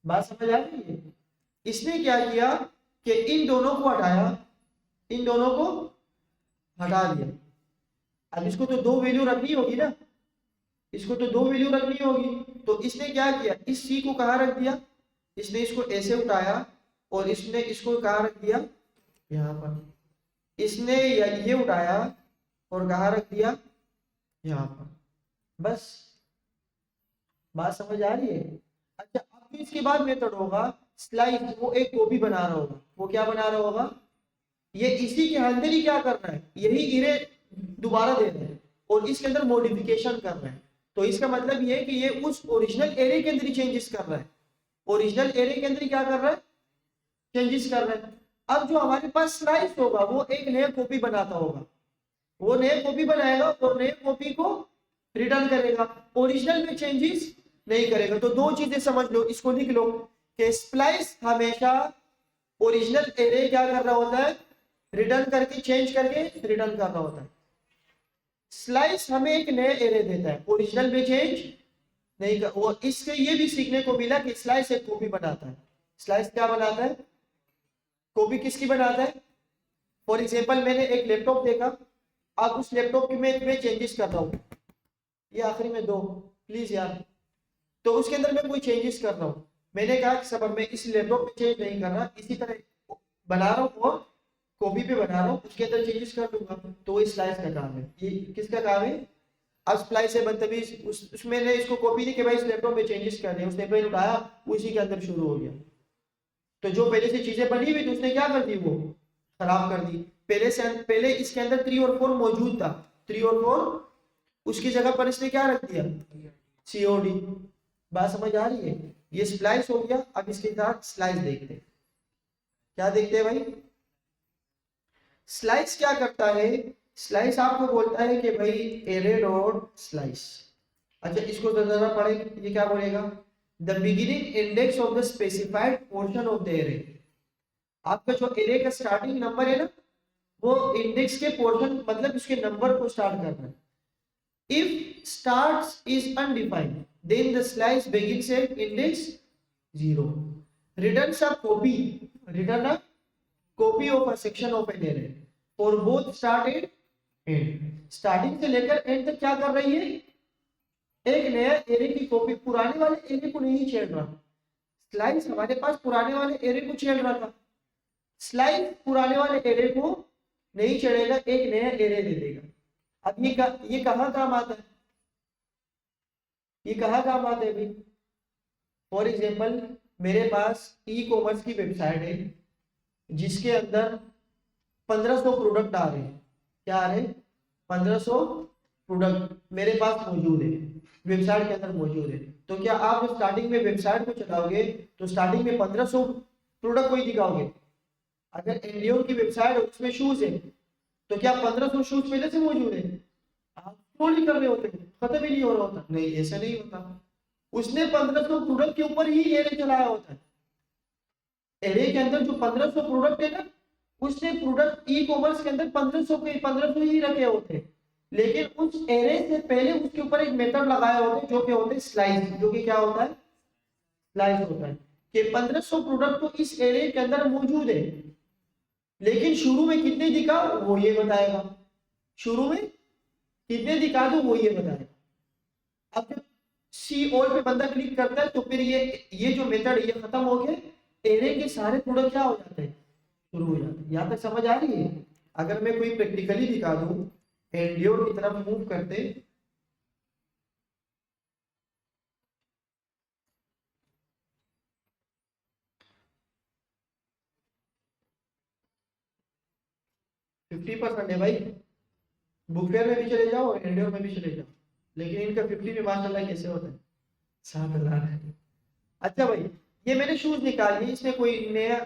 S1: बात समझ आ रही है। इसने क्या किया कि इन दोनों को हटाया, इन दोनों को हटा दिया। अब इसको तो 2 वैल्यू रखनी होगी ना, इसको तो 2 वैल्यू रखनी होगी। तो इसने क्या किया, इस सी को कहाँ रख दिया, इसने इसको ऐसे उठाया और इसने इसको कहाँ रख दिया, यहाँ पर। इसने ये उठाया और कहाँ रख दिया, यहाँ पर। बस बात समझ आ रही है। अच्छा अब इसके बाद मेथड होगा स्लाइस, वो एक कॉपी बना रहा होगा। वो क्या बना रहा होगा, ये इसी के अंदर ही क्या कर रहा है, यही इरे दोबारा दे रहे हैं और इसके अंदर मॉडिफिकेशन कर रहे हैं। तो इसका मतलब ये है कि ये उस ओरिजिनल एरे के अंदर ही चेंजेस कर रहा है, ओरिजिनल एरे के अंदर ही क्या कर रहा है, चेंजेस कर रहा है। अब जो हमारे पास स्लाइस होगा वो एक नया कॉपी बनाता होगा, वो नया कॉपी बनाएगा और नए कॉपी को रिटर्न करेगा, ओरिजिनल में चेंजेस नहीं करेगा। तो 2 चीजें समझ लो, इसको लिख लो कि स्प्लाइस हमेशा ओरिजिनल एरे क्या कर रहा होता है, रिटर्न करके चेंज करके रिटर्न कर रहा होता है। स्लाइस हमें एक नया एरे देता है, ओरिजिनल में चेंज नहीं कर, वो इससे ये भी सीखने को मिला कि स्लाइस एक कॉपी बनाता है। स्लाइस क्या बनाता है, कॉपी किसकी बनाता है। फॉर एग्जांपल मैंने एक लैपटॉप देखा, अब उस लैपटॉप में चेंजेस कर रहा हूँ, ये आखिरी में दो प्लीज यार, तो उसके अंदर मैं कोई चेंजेस कर रहा हूँ, मैंने कहा कि सब मैं इस लैपटॉप में चेंज नहीं कर रहा, इसी तरह बना रहा हूँ और कॉपी पे बना रहा हूँ, उसके अंदर चेंजेस कर दूंगा, तो वो स्लाइस का काम है। ये किसका काम है, अब स्प्लाइस है बदतमीज, उसमें ने इसको कॉपी नहीं कि भाई इस लैपटॉप में चेंजेस कर रहे हैं, उसने पेन उठाया उसी के अंदर शुरू हो गया, तो जो पहले से चीजें बनी हुई थी उसने क्या कर दी, वो खराब कर दी। पहले इसके अंदर 3 और 4 मौजूद था, 3 और 4, उसकी जगह पर इसने क्या रख दिया, COD। बात समझ आ रही है, ये स्प्लाइस हो गया। अब इसके साथ स्लाइस देखते हैं, क्या देखते हैं भाई, स्लाइस क्या करता है, स्लाइस आपको बोलता है कि भाई एरे डॉट स्लाइस, अच्छा इसको जरा पढ़े, ये क्या बोलेगा, the beginning index of the specified portion of the array. आपका जो एरे का स्टार्टिंग नंबर है ना, वो इंडेक्स के पोर्शन मतलब उसके नंबर को स्टार्ट करना है। If starts is undefined then the slice begins at index 0, returns a copy, return a copy of a section of an array for both start and end. Starting से लेकर and तक क्या कर रही है, एक नया एरे की कॉपी, पुराने वाले एरे को नहीं छेड़ रहा। स्लाइस हमारे पास पुराने वाले एरे को छेड़ रहा था, स्लाइस पुराने वाले एरे को नहीं छेड़ेगा, एक नया एरे दे देगा। अब ये कहाँ काम आता है, ये कहाँ काम आता है भाई, फॉर एग्जाम्पल मेरे पास ई कॉमर्स की वेबसाइट है जिसके अंदर 1500 प्रोडक्ट आ रहे हैं, क्या आ रहे हैं, 1500 प्रोडक्ट मेरे पास मौजूद है, वेबसाइट के अंदर मौजूद है। तो क्या आप जब स्टार्टिंग में वेबसाइट को चलाओगे तो स्टार्टिंग में 1500 प्रोडक्ट को ही दिखाओगे। अगर एनडीओ की वेबसाइट है उसमें शूज है, तो क्या 1500 शूज पहले से मौजूद है, आप स्क्रॉल नहीं कर रहे होते, खत्म ही नहीं हो रहा होता, नहीं ऐसा नहीं होता, उसने 1500 प्रोडक्ट के ऊपर ही एरे चलाया होता है। एरे के अंदर जो 1500 प्रोडक्ट है ना, उसने प्रोडक्ट ई कॉमर्स के अंदर 1500 ही रखे होते हैं, लेकिन उस एरे से पहले उसके ऊपर एक मेथड लगाया होता है जो कि होते हैं स्लाइस, जो कि क्या होता है, स्लाइस होता है कि 1500 प्रोडक्ट तो इस एरे के अंदर मौजूद है, लेकिन शुरू में कितने दिखा वो ये बताएगा, शुरू में कितने दिखा दो वो ये बताएगा। अब जब सी ऑल पे बंदा क्लिक करता है तो फिर ये जो मेथड ये खत्म हो गया, एरे के सारे प्रोडक्ट क्या हो जाते हैं, शुरू हो जाते हैं। यहाँ तक समझ आ रही है। अगर मैं कोई प्रैक्टिकली दिखा दूं, एंड्योर की तरफ मूव करते, फिफ्टी परसेंट है भाई, बुकफेयर में भी चले जाओ और एंड्योर में भी चले जाओ, लेकिन इनका 50 में माशाल्लाह कैसे होता है, 7,000 है। अच्छा भाई, ये मैंने शूज निकाल लिए, इसमें कोई नया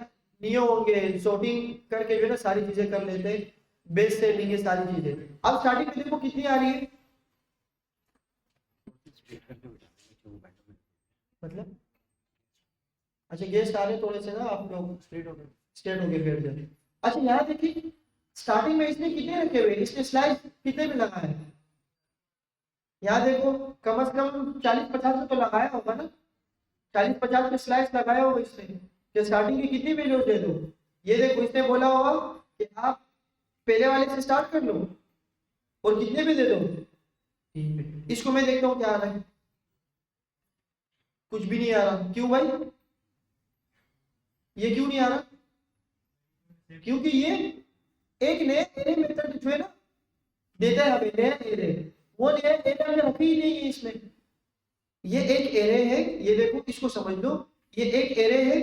S1: नियो होंगे, शॉपिंग करके जो है ना सारी चीजें कर लेते हैं, बेस्ट सेलिंग है सारी चीजें। अब स्टार्टिंग में देखो कितनी आ रही है, मतलब अच्छा गेस्ट आ रहे थोड़े से ना, आप लोग स्ट्रेट हो गए बैठ जाए। अच्छा यहाँ देखिए स्टार्टिंग में इसने कितने रखे हुए, इसने स्लाइड कितने में लगाया है, यहाँ देखो कम से कम 40-50 तो लगाया होगा ना, 40-50 के स्लाइस लगाया होगा इसने, कि स्टार्टिंग की कितनी वैल्यू दे दो। ये देखो इसने बोला होगा कि आप पहले वाले से स्टार्ट कर लो और कितने पे दे दो, 3 पे। इसको मैं देखता हूँ क्या आ रहा है, कुछ भी नहीं आ रहा, क्यों भाई, ये क्यों नहीं आ रहा, क्योंकि ये एक नया एरे मेथड जो है ना देता है हमें नया एरे, वो नया एरे हमने रखा ही नहीं है इसमें। ये एक एरे है, ये देखो इसको समझ लो, ये एक एरे है,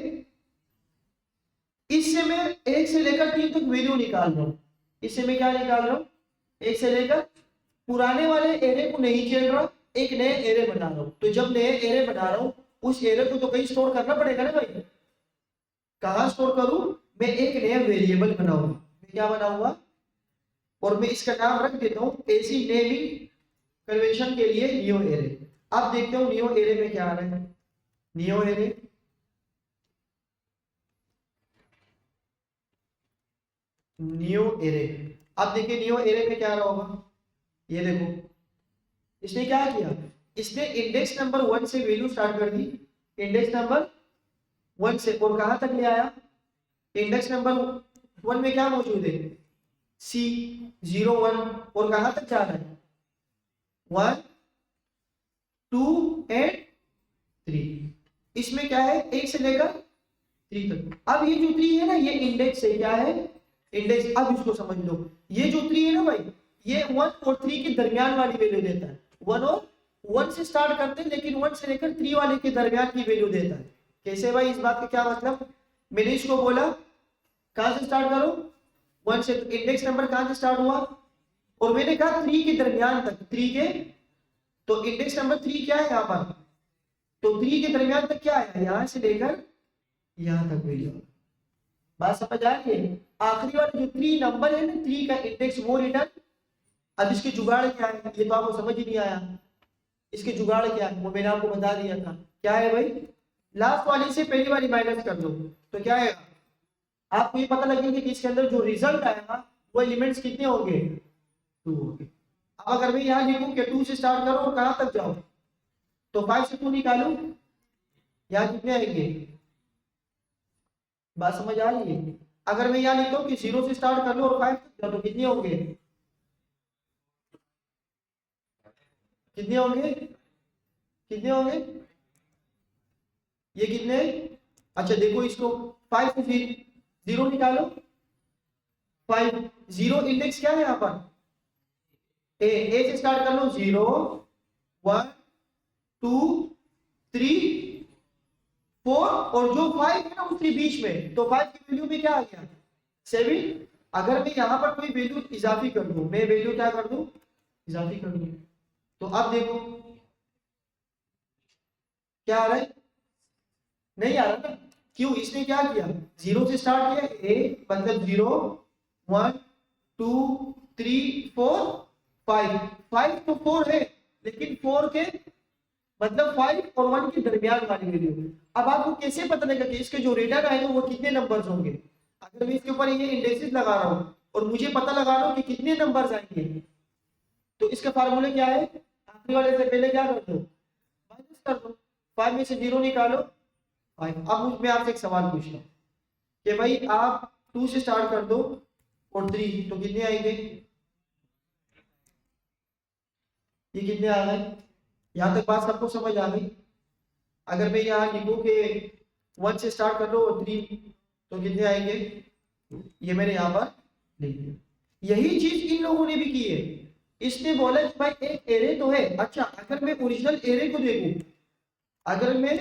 S1: इससे मैं 1 से लेकर 3 तक वैल्यू निकाल रहा हूँ, इससे मैं क्या निकाल रहा हूँ, 1 से लेकर, पुराने वाले एरे को नहीं चल रहा, एक नए एरे बना रहा हूँ। तो जब नए एरे बना रहा हूँ उस एरे को तो कहीं स्टोर करना पड़ेगा ना भाई, कहाँ स्टोर करूं, मैं एक नया वेरिएबल बनाऊंगा, मैं क्या बनाऊंगा, और मैं इसका नाम रख देता हूँ ऐसी नेमिंग कन्वेंशन के लिए नियो एरे। अब देखते हो नियो एरे में क्या आ रहा है, नियो एरे न्यू एरे। अब देखिए न्यू एरे में क्या रहा होगा, ये देखो इसने क्या किया, इसने इंडेक्स नंबर 1 से वैल्यू स्टार्ट कर दी, इंडेक्स नंबर 1 से, और कहां तक ले आया, इंडेक्स नंबर 1 में क्या मौजूद है, सी 0 1, और कहां तक जा रहा है 1 2 एंड 3, इसमें क्या है 1 से लेकर 3 तक। अब ये जो 3 है ना, ये इंडेक्स है, क्या है इंडेक्स। अब इसको समझ लो, ये जो 3 है ना भाई, ये 1 और 3 के दरमियान वाली वैल्यू देता है। 1 से स्टार्ट करते हैं, लेकिन 1 से लेकर 3 वाले के दरमियान की वैल्यू देता है। कैसे भाई, इस बात का क्या मतलब, मैंने इसको बोला कहां से स्टार्ट करो 1 से, तो इंडेक्स नंबर कहां से स्टार्ट हुआ, और मैंने कहा 3 के दरमियान तक, 3 के, तो इंडेक्स नंबर 3 क्या है यहाँ पर, तो 3 के दरमियान तक क्या है, यहां से लेकर यहां तक वैल्यू। बात समझ आ रही है, आखिरी वाला जो 3 नंबर है ना, 3 का इंडेक्स वो रिटर्न। अब इसके जुगाड़ क्या है, ये तो आपको समझ ही नहीं आया, इसके जुगाड़ क्या है वो मैंने आपको बता दिया था, क्या है भाई, लास्ट वाली से पहली वाली माइनस कर दो, तो क्या है, आपको ये पता लगेगा कि इसके अंदर जो रिजल्ट आएगा वो एलिमेंट्स कितने होंगे, 2 होंगे। अब अगर मैं यहाँ लिखूं कि 2 से स्टार्ट करो और कहां तक जाओ, तो 5 से 2 निकालो, यहाँ कितने आएंगे, बात समझ आ रही है। अगर मैं यहाँ लिखता हूँ कि 0 से स्टार्ट कर लो और 5 तक जाओ, तो कितने होंगे, कितने होंगे, कितने होंगे, ये कितने, अच्छा देखो इसको 5 से 0 निकालो, 5 0 इंडेक्स क्या है यहाँ पर, ए से स्टार्ट कर लो, 0 1 2 3 4, और जो 5 है ना उसके बीच में, तो 5 की वैल्यू में क्या आ गया 7। अगर मैं यहाँ पर कोई वैल्यू इजाफी कर दूं, मैं वैल्यू क्या कर दूं, इजाफी कर दूं, तो अब देखो क्या आ रहा है, नहीं आ रहा ना, क्यों, इसने क्या किया 0 से स्टार्ट किया, ए मतलब 0 1 2 3 4 5, 5 तो 4 है, लेकिन 4 के मतलब 5 और 1 के दरमियान वाली वैल्यू। अब आपको कैसे पता लगेगा कि इसके जो रिटर्न आएगा वो कितने नंबर्स होंगे, अगर मैं इसके ऊपर ये इंडेक्सेस लगा रहा हूँ और मुझे पता लगा रहा हूँ कि कितने नंबर्स आएंगे, तो इसका फार्मूला क्या है, आखिरी वाले से पहले क्या कर दो, माइनस कर दो, 5 में से 0 निकालो 5। अब मैं आपसे एक सवाल पूछ रहा हूँ कि भाई आप 2 से स्टार्ट कर दो और 3, तो कितने आएंगे, ये कितने आ गए, यहाँ तक बात सबको समझ आ गई। अगर मैं यहाँ लिखूं कि 1 से स्टार्ट कर लो और 3, तो कितने आएंगे, ये मैंने यहाँ पर लिख दिया। यही चीज इन लोगों ने भी की है, इसने बोला कि भाई एक एरे तो है, अच्छा अगर मैं ओरिजिनल एरे को देखूं, अगर मैं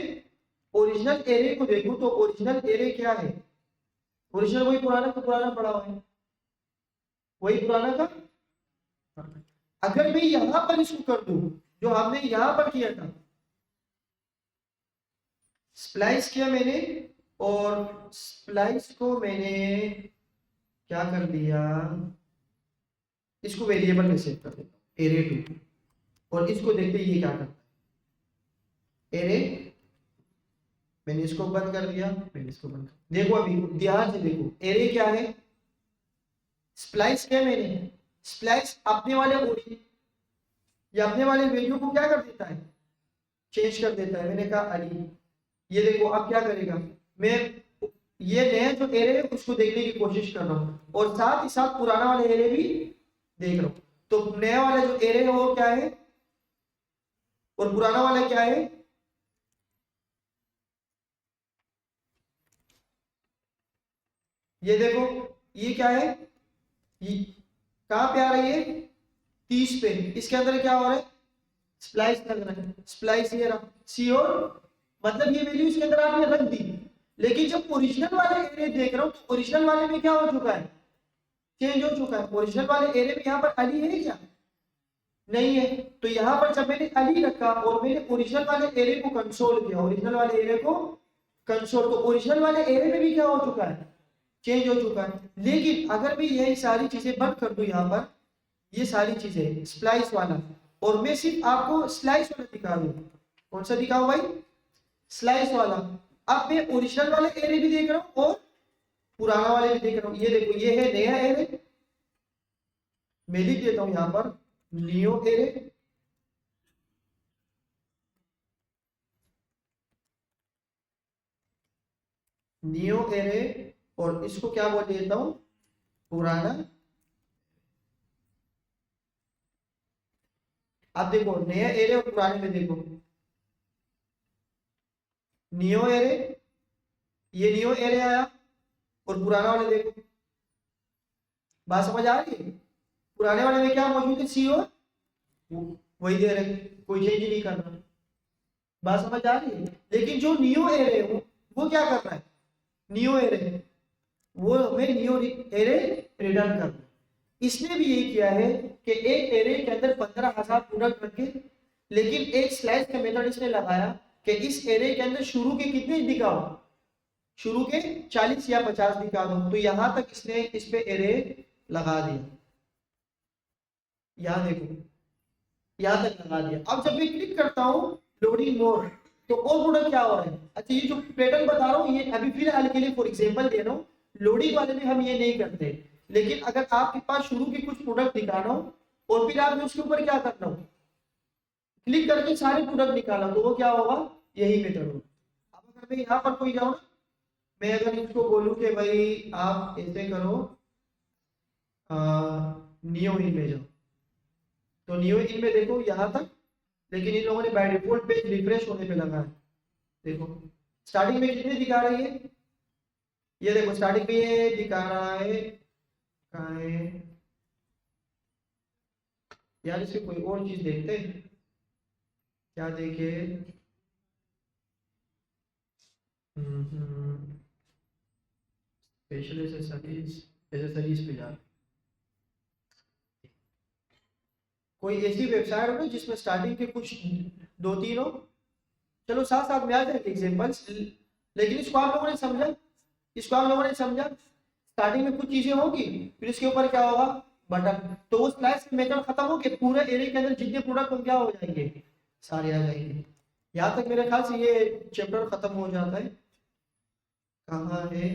S1: ओरिजिनल एरे को देखूं तो ओरिजिनल एरे क्या है, ओरिजिनल वही पुराना का पुराना पड़ा हुआ है, वही पुराना का। अगर मैं यहां पर इसको कर दूं जो हमने यहां पर किया था, स्प्लाइस किया मैंने, और स्प्लाइस को मैंने क्या कर दिया, इसको वेरिएबल में सेव कर देता हूं एरे 2, और इसको देखते ये क्या करता है, एरे मैंने इसको बंद कर दिया, मैंने इसको बंद कर, देखो अभी ध्यान से देखो, एरे क्या है, स्प्लाइस किया मैंने, स्प्लाइस अपने वाले या अपने वाले वैल्यू को क्या कर देता है, चेंज कर देता है। मैंने कहा अली, ये देखो अब क्या करेगा, मैं ये नया जो एरे है उसको देखने की कोशिश कर रहा हूँ, और साथ ही साथ पुराना वाला एरे भी देख रहा हूँ। तो नया वाला जो एरे है वो क्या है, और पुराना वाला क्या है, ये देखो ये क्या है, ये कहां पे आ रही है 30 पे, इसके अंदर क्या हो रहा है, स्प्लाइस लग रहा है, स्प्लाइस ये रहा सी, और मतलब ये वैल्यू इसके अंदर आपने रख दी। लेकिन जब ओरिजिनल वाले एरे देख रहा हूं तो ओरिजिनल वाले में क्या हो चुका है, चेंज हो चुका है। ओरिजिनल वाले एरे में यहाँ पर अली है क्या, नहीं है, तो यहाँ पर जब मैंने अली रखा और मैंने ओरिजिनल वाले एरे को कंसोल किया, ओरिजिनल वाले एरे को कंसोल, तो ओरिजिनल वाले एरे में भी क्या हो चुका है, चेंज हो चुका है। लेकिन अगर मैं यही सारी चीजें बंद कर दूं, यहाँ पर ये सारी चीजें स्प्लाइस वाला, और मैं सिर्फ आपको स्लाइस वाला दिखा दूं, कौन सा दिखाऊं भाई, स्लाइस वाला। अब मैं ओरिजिनल वाले एरे भी देख रहा हूं और पुराना वाले भी देख रहा हूँ। ये देखो ये है नया एरे, मैं लिख देता हूँ यहाँ पर न्यू एरे, न्यू एरे, और इसको क्या बोल देता हूँ पुराना। अब देखो नया एरे और पुराने में देखो, न्यू एरे, ये न्यू एरे आया, और पुराना वाले देखो, बात समझ आ रही है? पुराने वाले में क्या मौजूद है, सी और वही दे रहे, कोई चेंज नहीं कर रहा, बात समझ आ रही है? लेकिन जो न्यू एरे है वो क्या कर रहा है, न्यू एरे वो हमें न्यू एरे रिटर्न कर रहा है। इसने भी यही किया है कि एक एरे के अंदर 15,000 प्रोडक्ट रखे, लेकिन एक स्लैश का मेथड इसने लगाया कि इस एरे के अंदर शुरू के कितने दिखाओ, शुरू के 40 या 50 दिखा दो। तो यहां तक इसने इस पे एरे लगा दिया, यहां देखो यहां तक लगा दिया। अब जब मैं क्लिक करता हूं लोडिंग मोर, तो और प्रोडक्ट क्या हो रहा है, अच्छा ये जो पैटर्न बता रहा हूँ ये अभी फिलहाल के लिए फॉर एग्जांपल दे रहा हूँ, लोडिंग वाले में हम ये नहीं करते। लेकिन अगर आपके पास शुरू के कुछ प्रोडक्ट दिखाना हो और फिर आपने उसके ऊपर क्या करना हो, क्लिक करके सारे प्रोडक्ट निकाला, तो वो क्या होगा, यही मेथड होगा। अब अगर मैं यहाँ पर कोई जाऊँ, मैं अगर इसको बोलूँ कि भाई आप ऐसे करो नियो इन में जाओ, तो नियो इन में देखो यहाँ तक, लेकिन इन लोगों ने बाय डिफॉल्ट पेज रिफ्रेश होने पे लगा है। देखो स्टार्टिंग में कितने दिखा रही है, ये देखो स्टार्टिंग में ये दिखा रहा है, कहाँ है यार, इससे कोई और चीज देखते हैं, क्या देखे, स्पेशल एसेसरीज पे जा, कोई ऐसी वेबसाइट हो ना जिसमें स्टार्टिंग के कुछ 2-3 हो, चलो साथ साथ में आ जाए एग्जांपल्स, लेकिन इसको आप लोगों ने समझा, इसको आप लोगों ने समझा, स्टार्टिंग में कुछ चीजें होगी, फिर इसके ऊपर क्या होगा, बटन, तो वो स्लैश मेथड खत्म हो के पूरे एरे के अंदर जितने प्रोडक्ट हम क्या हो जाएंगे, सारे आ जाएंगे। यहाँ तक मेरे ख्याल से ये चैप्टर खत्म हो जाता है। कहाँ है,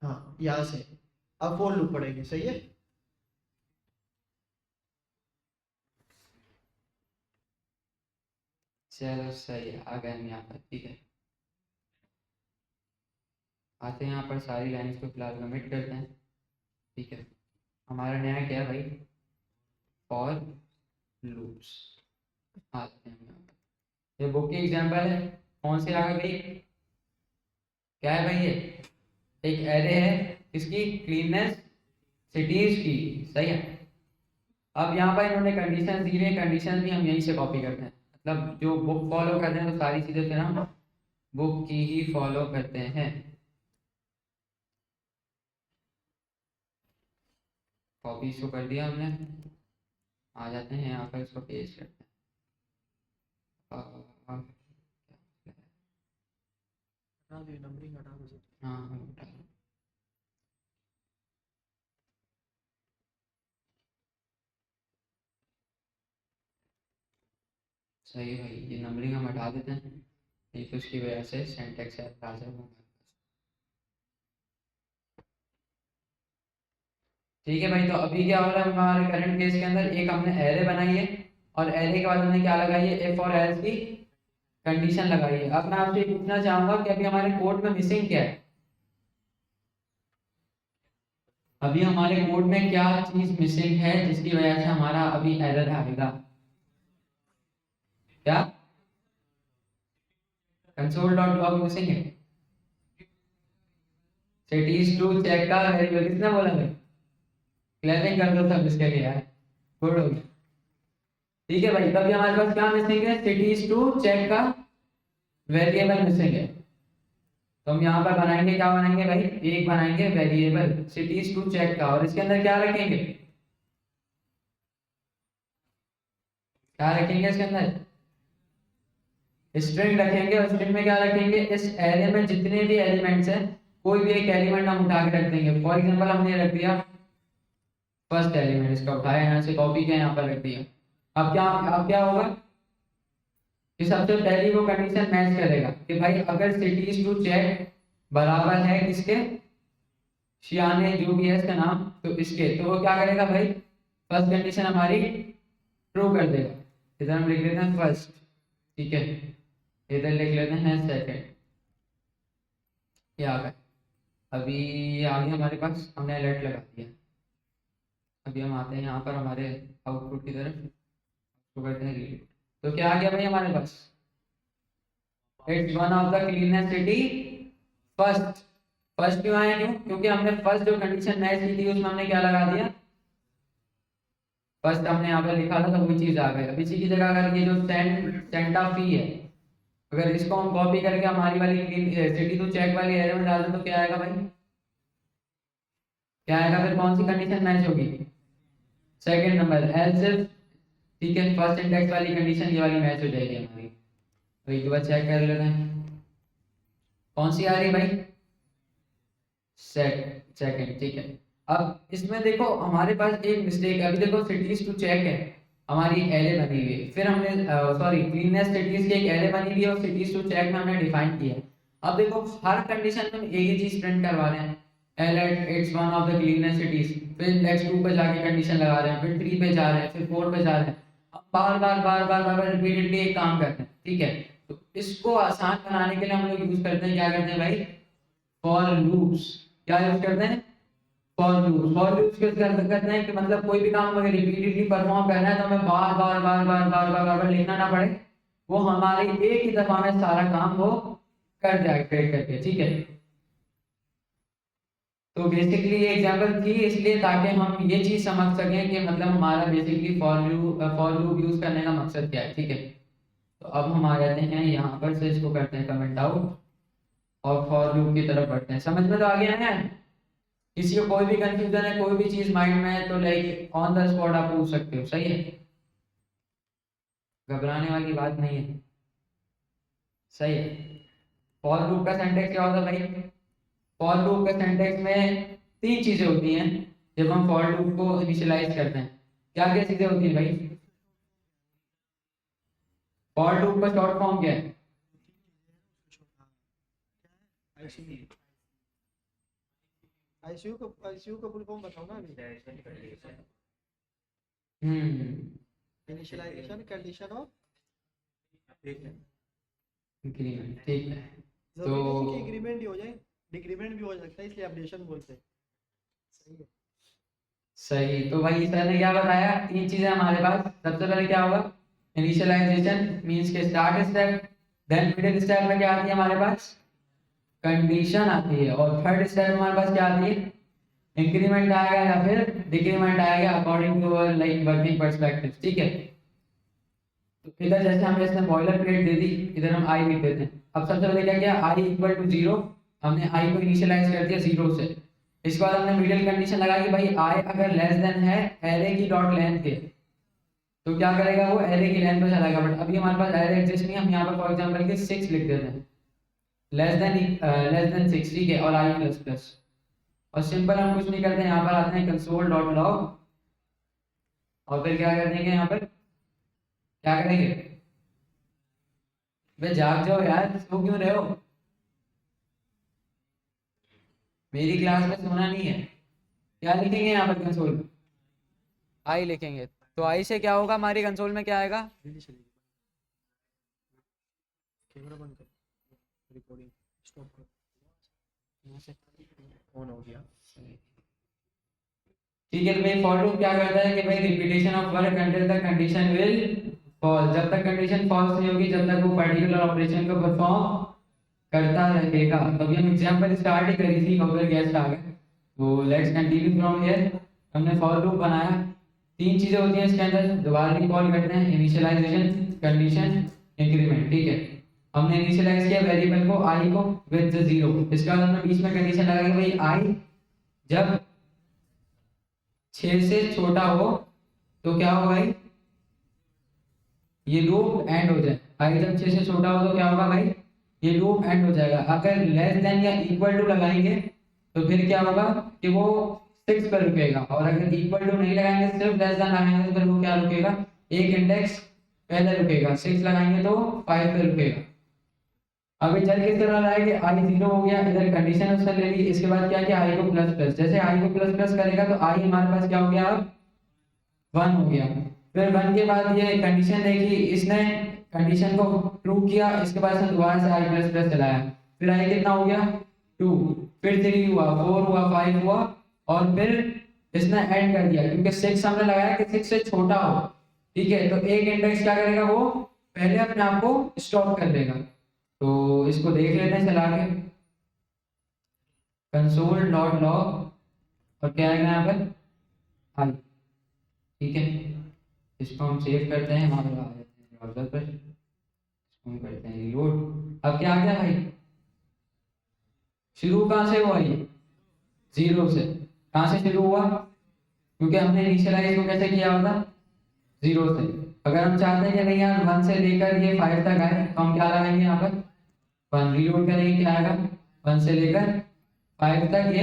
S1: हाँ यहाँ से अब फोर लूप पढ़ेंगे, सही है।
S2: चलो सही है, आ गए हम यहाँ पर, ठीक है। आते हैं यहाँ पर, सारी लाइन्स को फिलहाल कमिट करते हैं, ठीक है। हमारा नया क्या है भाई, फॉर लूप्स। आते हैं यहाँ पर, ये बुक की एग्जांपल है, कौन सी आ गई भाई, क्या है भाई, ये एक एरे है, किसकी, क्लीननेस सिटीज की, सही है। अब यहाँ पर इन्होंने कंडीशन दी है, कंडीशन भी हम यहीं से कॉपी करते हैं, मतलब जो बुक फॉलो करते हैं तो सारी चीज़ें फिर हम बुक की ही फॉलो करते हैं। कॉपी इसको कर दिया हमने, आ जाते हैं यहाँ पर, इसको पेस्ट करते हैं। हाँ हटा दो। सही है भाई, ये नंबरिंग हम हटा देते हैं, नहीं तो उसकी वजह से सिंटैक्स एरर आ जाएगा। ठीक है भाई, तो अभी क्या हो रहा है हमारे करंट केस के अंदर, एक हमने एरे बनाई है और एरे के बाद हमने क्या लगाई है, इफ और एल्स की कंडीशन लगाई है। अब मैं आपसे पूछना चाहूंगा कि अभी हमारे कोड में मिसिंग क्या है, अभी हमारे कोड में क्या चीज मिसिंग है जिसकी वजह से हमारा अभी एरर आएगा, क्या कंसोल डॉट लॉग मिसिंग है, सिटीज टू चेक का वेरिएबल, किसने बोला भाई, क्लैपिंग कर दो सब इसके लिए यार, गुड हो गया। ठीक है भाई, तभी हमारे पास क्या मिसिंग है, सिटीज टू चेक का वेरिएबल मिसिंग है। तो हम यहाँ पर बनाएंगे, क्या बनाएंगे भाई, एक बनाएंगे वेरिएबल सिटीज टू चेक का, और इसके अंदर क्या रखेंगे, क्या रखेंगे इसके अंदर, स्ट्रिंग रखेंगे, और स्ट्रिंग में क्या रखेंगे, इस एरे में जितने भी एलिमेंट्स हैं कोई भी एक एलिमेंट हम उठा के रख देंगे। फॉर एग्जांपल हमने रख दिया फर्स्ट एलिमेंट, इसका उठाया यहाँ से कॉपी किया यहाँ पर रख दिया। अब क्या होगा कि सबसे पहली वो कंडीशन मैच करेगा कि भाई अगर सिटीज टू चेक बराबर है किसके, शियाने जो भी है इसका नाम, तो इसके, तो वो क्या करेगा भाई, फर्स्ट कंडीशन हमारी ट्रू कर देगा। इधर हम लिख लेते हैं फर्स्ट, ठीक है, इधर लिख लेते हैं सेकंड, ये आ गए। अभी ये आ गया हमारे पास, हमने अलर्ट लगा दिया। अभी हम आते हैं यहाँ पर हमारे आउटपुट की तरफ, तो करते हैं रीड। तो क्या आ गया भाई हमारे पास, it's one of the cleanest city first. First क्यों आया, क्यों, क्योंकि हमने फर्स्ट जो कंडीशन मैच की थी उसमें हमने क्या लगा दिया, फर्स्ट हमने यहाँ पे लिखा था तो वही चीज आ गई। अब इसी की जगह अगर ये जो सेंटा फी है, अगर इसको हम कॉपी करके हमारी वाली सिटी टू चेक वाली एरे में डाल दें तो क्या आएगा भाई, क्या आएगा, फिर कौन सी कंडीशन मैच होगी, सेकंड नंबर एल्स इफ, ठीक है, फर्स्ट इंडेक्स वाली कंडीशन ये वाली मैच हो जाएगी हमारी। तो एक बार चेक कर लेते हैं कौन सी आ रही है भाई, सेकंड, ठीक है। अब इसमें देखो हमारे पास एक मिस्टेक है, अभी देखो सिटीज टू चेक है, हमारी एरे बनी हुई है, फिर हमने सॉरी क्लीनेस्ट सिटीज की एक एरे बनी हुई है और सिटीज टू चेक में हमने डिफाइन किया है। अब देखो हर कंडीशन में एक ही चीज प्रिंट करवा रहे हैं, alert it's one of the cleanest cities, फिर इंडेक्स 2 पे जाके कंडीशन लगा रहे हैं, फिर 3 पे जा रहे हैं, फिर 4 पे जा रहे हैं। अब बार बार रिपीटेडली एक काम करते हैं, ठीक है। तो इसको आसान बनाने के लिए हम लोग यूज करते हैं, क्या करते हैं भाई, फॉर लूप्स। क्या यूज करते हैं, फॉर लूप्स यूज करते हैं कि मतलब कोई भी काम अगर रिपीटेडली परफॉर्म करना है तो हमें बार बार लिखना ना पड़े, वो हमारी एक ही दफा में सारा काम वो कर जाए क्रिएट करके, ठीक है। तो बेसिकली ये एग्जांपल थी इसलिए ताकि हम ये चीज समझ सकें कि मतलब हमारा बेसिकली फॉर लूप यूज करने का मकसद क्या है, ठीक है। तो अब हम आ जाते हैं यहाँ पर से, इसको करते हैं कमेंट आउट और फॉर लूप की तरफ बढ़ते हैं। समझ में तो आ गया है, किसी को कोई भी कंफ्यूजन है, कोई भी चीज माइंड में है तो लाइक ऑन द स्पॉट आप पूछ सकते हो, सही है, घबराने वाली बात नहीं है, सही है। फॉर लूप का सिंटैक्स क्या होता है भाई, फॉर लूप के सिंटैक्स में 3 चीजें होती हैं जब हम फॉर लूप को इनिशियलाइज करते हैं। क्या क्या चीजें होती हैं भाई, फॉर लूप का शॉर्ट फॉर्म क्या है,
S1: आईसीयू का फुल फॉर्म बताओ ना अभी, इनिशियलाइजेशन कंडीशन ऑफ
S2: इंक्रीमेंट, ठीक है।
S1: जरूरी नहीं कि इंक्रीमेंट ही हो जाए, डिक्रीमेंट भी हो सकता है, इसलिए अपडेशन बोलते हैं, सही है।
S2: सही, तो भाई सर ने क्या बताया, 3 चीजें हमारे पास। सबसे पहले क्या होगा, इनिशियलाइजेशन मींस के start step, then middle step में क्या आती है हमारे पास, कंडीशन आती है, और थर्ड स्टेप में हमारे पास क्या आती है, इंक्रीमेंट आएगा या फिर डिक्रीमेंट आएगा according to our like working perspective, ठीक है। तो इधर जैसे हमें इसने बॉयलर प्लेट दे दी, इधर हम आई लिख देते हैं। अब सबसे पहले क्या किया, आई इक्वल टू 0, हमने आई को इनिशियलाइज कर दिया 0 से। इसके बाद हमने मिडिल कंडीशन लगा कि भाई आई अगर लेस देन है एरे की डॉट लेंथ के, तो क्या करेगा वो एरे की लेंथ पे चलाएगा। बट अभी हमारे पास एरे एग्जिस्ट नहीं, हम यहाँ पर फॉर एग्जांपल के 6 लिख देते हैं, लेस देन 6, ठीक है, और आई प्लस प्लस, और सिंपल हम कुछ नहीं करते, यहाँ पर आते हैं कंसोल डॉट लॉग, और फिर क्या कर देंगे, यहाँ पर क्या करेंगे, वे जाग जाओ यार, सो क्यों रहे हो, मेरी क्लास में सोना नहीं है। क्या लिखेंगे यहाँ पर कंसोल में, आई लिखेंगे, तो आई से क्या होगा, हमारी कंसोल में क्या आएगा,
S1: कैमरा बंद कर, रिकॉर्डिंग स्टॉप कर, ऑन हो गया,
S2: ठीक है। तो भाई फॉर लूप क्या करता है कि भाई repetition of work until the condition will fall, जब तक कंडीशन फॉल्स नहीं होगी जब तक वो पर्टिकुलर ऑपरेशन को परफॉर्म करता रहेगा। तो अभी हम एग्जांपल स्टार्ट ही करी थी और फिर गेस्ट आ गए, तो लेट्स कंटिन्यू फ्रॉम हियर। हमने फॉर लूप बनाया, 3 चीजें होती हैं इसके अंदर, दोबारा रिकॉल करते हैं, इनिशियलाइजेशन, कंडीशन, इंक्रीमेंट, ठीक है। हमने इनिशियलाइज किया वेरिएबल को आई को विद 0, इसके बाद हमने बीच में कंडीशन लगा कि भाई आई जब 6 से छोटा हो तो क्या होगा भाई, ये लूप एंड हो जाए। आई जब 6 से छोटा हो तो क्या होगा भाई, ये लूप एंड हो जाएगा। अगर लेस देन या इक्वल टू लगाएंगे तो फिर क्या होगा कि वो 6 पर रुकेगा, और अगर इक्वल टू नहीं लगाएंगे, सिर्फ लेस देन लगाएंगे तो फिर वो क्या रुकेगा, एक इंडेक्स पहले रुकेगा, 6 लगाएंगे तो 5 पे रुकेगा। अभी चल किस तरह रहा है कि आई 0 हो गया, इधर कंडीशन उसने ले ली, इसके बाद क्या किया आई को प्लस प्लस, जैसे आई को प्लस प्लस करेगा तो आई हमारे पास क्या हो गया अब 1 हो गया। फिर 1 के बाद ये कंडीशन देखी इसने, कंडीशन को ट्रू किया, इसके बाद इसने दोबारा से आई प्लस प्लस चलाया, फिर आई कितना हो गया 2, फिर 3 हुआ, 4 हुआ, 5 हुआ, और फिर इसने ऐड कर दिया क्योंकि 6 हमने लगाया कि 6 से छोटा हो, ठीक है। तो एक इंडेक्स क्या करेगा, वो पहले अपने आप को स्टॉप कर देगा। तो इसको देख लेते हैं चला के, कंसोल डॉट लॉग और क्या आएगा यहाँ पर आई, ठीक है। इसको हम सेव करते हैं, हमारे आ जाते हैं ब्राउज़र पर, इसको हम करते हैं रीलोड। अब क्या आ गया भाई, शुरू कहाँ से हुआ ये 0 से, कहाँ से शुरू हुआ, क्योंकि हमने इनिशियलाइज को कैसे किया होता 0 से। अगर हम चाहते हैं कि नहीं यार 1 से लेकर ये 5 तक आए तो हम क्या लगाएंगे यहाँ पर 1, रीलोड करेंगे, क्या आएगा 1 से लेकर 5 तक ये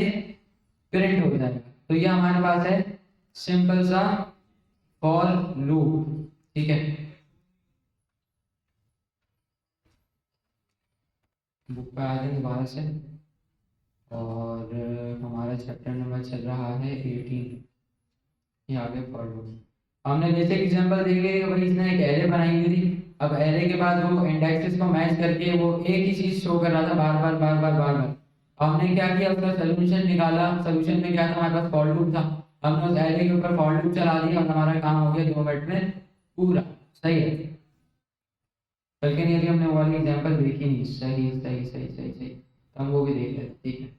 S2: प्रिंट हो जाएगा। तो ये हमारे पास है सिंपल सा फॉर लूप, ठीक है। बुक पे आ जाएंगे दोबारा से, और हमारा चैप्टर नंबर चल रहा है 18, ये आगे फॉर लूप। हमने बेसिक एग्जांपल देख लिया कि भाई इसने एक एरे बनाई हुई थी, अब एरे के बाद वो इंडेक्सेस को मैच करके वो एक ही चीज शो कर रहा था बार बार बार बार बार बार। हमने क्या किया, उसका सोल्यूशन निकाला, सोल्यूशन में क्या था, हमारे पास फॉर लूप था, हमने उस एरे के ऊपर फॉर लूप चला दिया और हमारा काम हो गया 2 मिनट में पूरा, सही है। बल्कि नहीं, अभी हमने वो वाली एग्जांपल देखी नहीं, सही सही सही सही सही, तो हम वो भी देख लेते, ठीक है।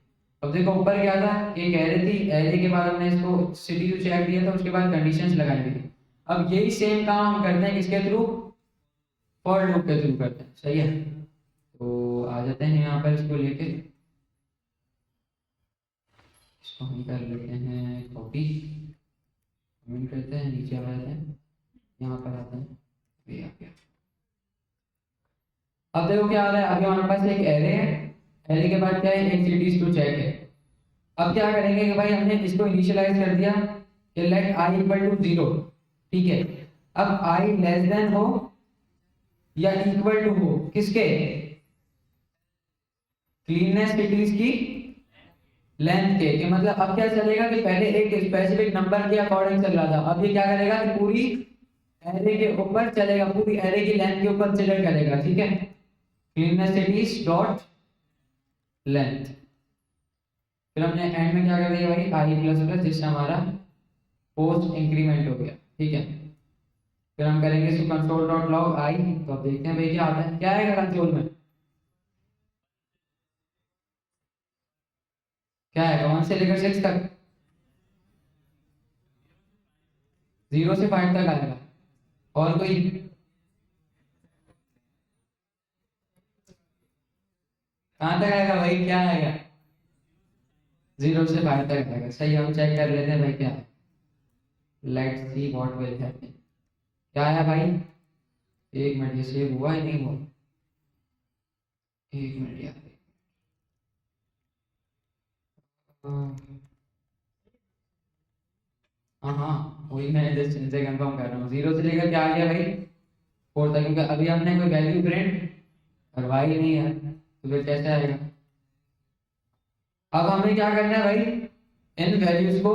S2: अब देखो ऊपर क्या था, एक एरे थी, एरे के बाद हमने इसको सिटी टू चेक दिया था, उसके बाद कंडीशंस लगाई थी। अब यही सेम काम हम करते हैं किसके थ्रू, फॉर लूप के थ्रू करते हैं, सही है। तो आ जाते हैं यहाँ पर, इसको लेके इसको हम कर लेते हैं कॉपी, कमेंट करते हैं, नीचे आ जाते हैं, यहाँ पर आते हैं, ये आ गया। अब देखो क्या आ रहा है, अभी हमारे पास एक एरे है, एरे के बाद क्या है, एक सिटीज टू चेक है। अब क्या करेंगे कि भाई हमने इसको इनिशियलाइज कर दिया कि लेट आई इक्वल टू 0, ठीक है। अब आई लेस देन हो या इक्वल टू हो किसके, क्लीननेस सिटीज की लेंथ के, कि मतलब अब क्या चलेगा कि पहले एक स्पेसिफिक नंबर के अकॉर्डिंग चल रहा था, अब ये क्या करेगा कि पूरी एरे के ऊपर चलेगा, पूरी एरे की लेंथ के ऊपर कंसीडर करेगा, ठीक है। क्लीननेस सिटीज डॉट लेंथ, फिर हमने एंड में क्या कर दिया भाई आई प्लस प्लस, जिससे हमारा पोस्ट इंक्रीमेंट हो गया, ठीक है। फिर हम करेंगे इसको कंसोल डॉट लॉग आई, तो अब देखते हैं भाई क्या आता है, क्या आएगा कंसोल में, क्या है 1 से लेकर 6 तक, 0 से 5 तक आएगा, और कोई कहाँ तक आएगा भाई, क्या आएगा 0 से 5 तक आएगा, सही। हम चेक कर लेते हैं भाई क्या है, let's see what will happen, क्या है भाई, 1 मिनट, ये सेव हुआ ही नहीं हुआ, 1 मिनट यार, हाँ हाँ वही मैं जस्ट इनसे कंफर्म कर रहा हूँ, 0 से लेकर क्या आ गया भाई 4 तक, क्योंकि अभी हमने कोई वैल्यू प्रिंट करवाई नहीं है, तो फिर कैसे आएगा। अब हमें क्या करना है भाई, इन वैल्यूज को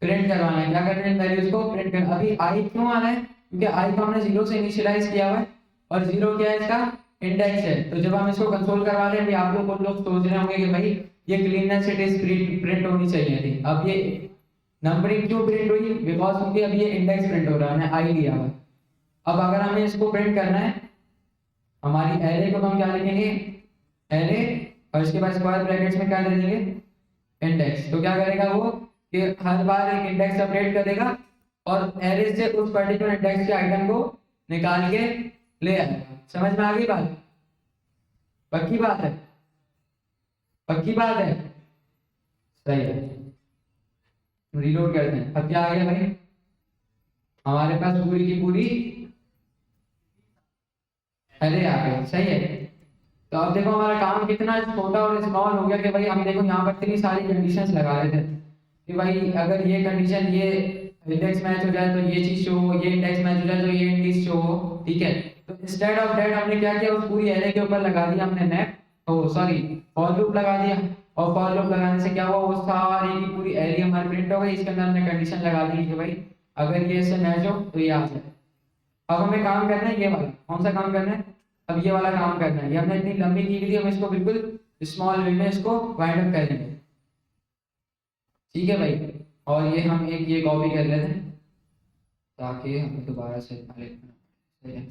S2: प्रिंट करवाना है, क्या करना है, इन वैल्यूज को प्रिंट करना। अभी आई क्यों आ रहा है, क्योंकि आई को हमने 0 से इनिशियलाइज किया हुआ है, और 0 क्या है इसका इंडेक्स है। तो जब हम इसको कंसोल करवा रहे हैं, अभी आप लोग सोच रहे होंगे कि भाई ये क्लीननेस सिटीज प्रिंट होनी चाहिए थी, अब ये नंबरिंग क्यों प्रिंट हुई, बिकॉज क्योंकि अभी ये इंडेक्स प्रिंट हो रहा है, हमने आई लिया हुआ है। अब अगर हमें इसको प्रिंट करना है, हमारी एरे को हम क्या लिखेंगे, एरे, और इसके बाद स्क्वायर ब्रैकेट्स में क्या दे देंगे, इंडेक्स। तो क्या करेगा वो कि हर बार एक इंडेक्स सेपरेट करेगा और एरे से उस पर्टिकुलर इंडेक्स के आइटम को निकाल के ले आएगा। समझ में आ गई बात, पक्की बात है, पक्की बात है, सही है। रीलोड करते हैं, अब क्या आ गया भाई, हमारे पास पूरी की पूरी एरे आ गई, सही है। तो अब देखो हमारा काम कितना छोटा और स्मॉल हो गया कि भाई हम देखो यहाँ पर इतनी सारी कंडीशंस लगा रहे थे कि भाई अगर ये कंडीशन, ये इंडेक्स मैच हो जाए तो ये चीज शो हो, ये इंडेक्स मैच हो जाए तो ये इंडेक्स शो हो, ठीक है। तो इंस्टेड ऑफ दैट हमने क्या किया, उस पूरी एरे के ऊपर लगा दिया हमने map, oh sorry for loop लगा दिया, और फॉर लूप लगाने से क्या हुआ, वो सारी की पूरी एरे हमारी प्रिंट हो गई। इसके अंदर हमने कंडीशन लगा दी कि भाई अगर ये इससे मैच हो तो ये आ जाए। अब हमें काम करना है ये वाला, कौन सा काम करना है, अब ये वाला काम करना है। ये हमने इतनी लंबी की थी, हम इसको बिल्कुल स्मॉल वे में इसको वाइंड अप करेंगे, ठीक है भाई। और ये हम एक ये कॉपी कर लेते हैं ताकि हमें दोबारा से ना लिखना पड़े, सही है।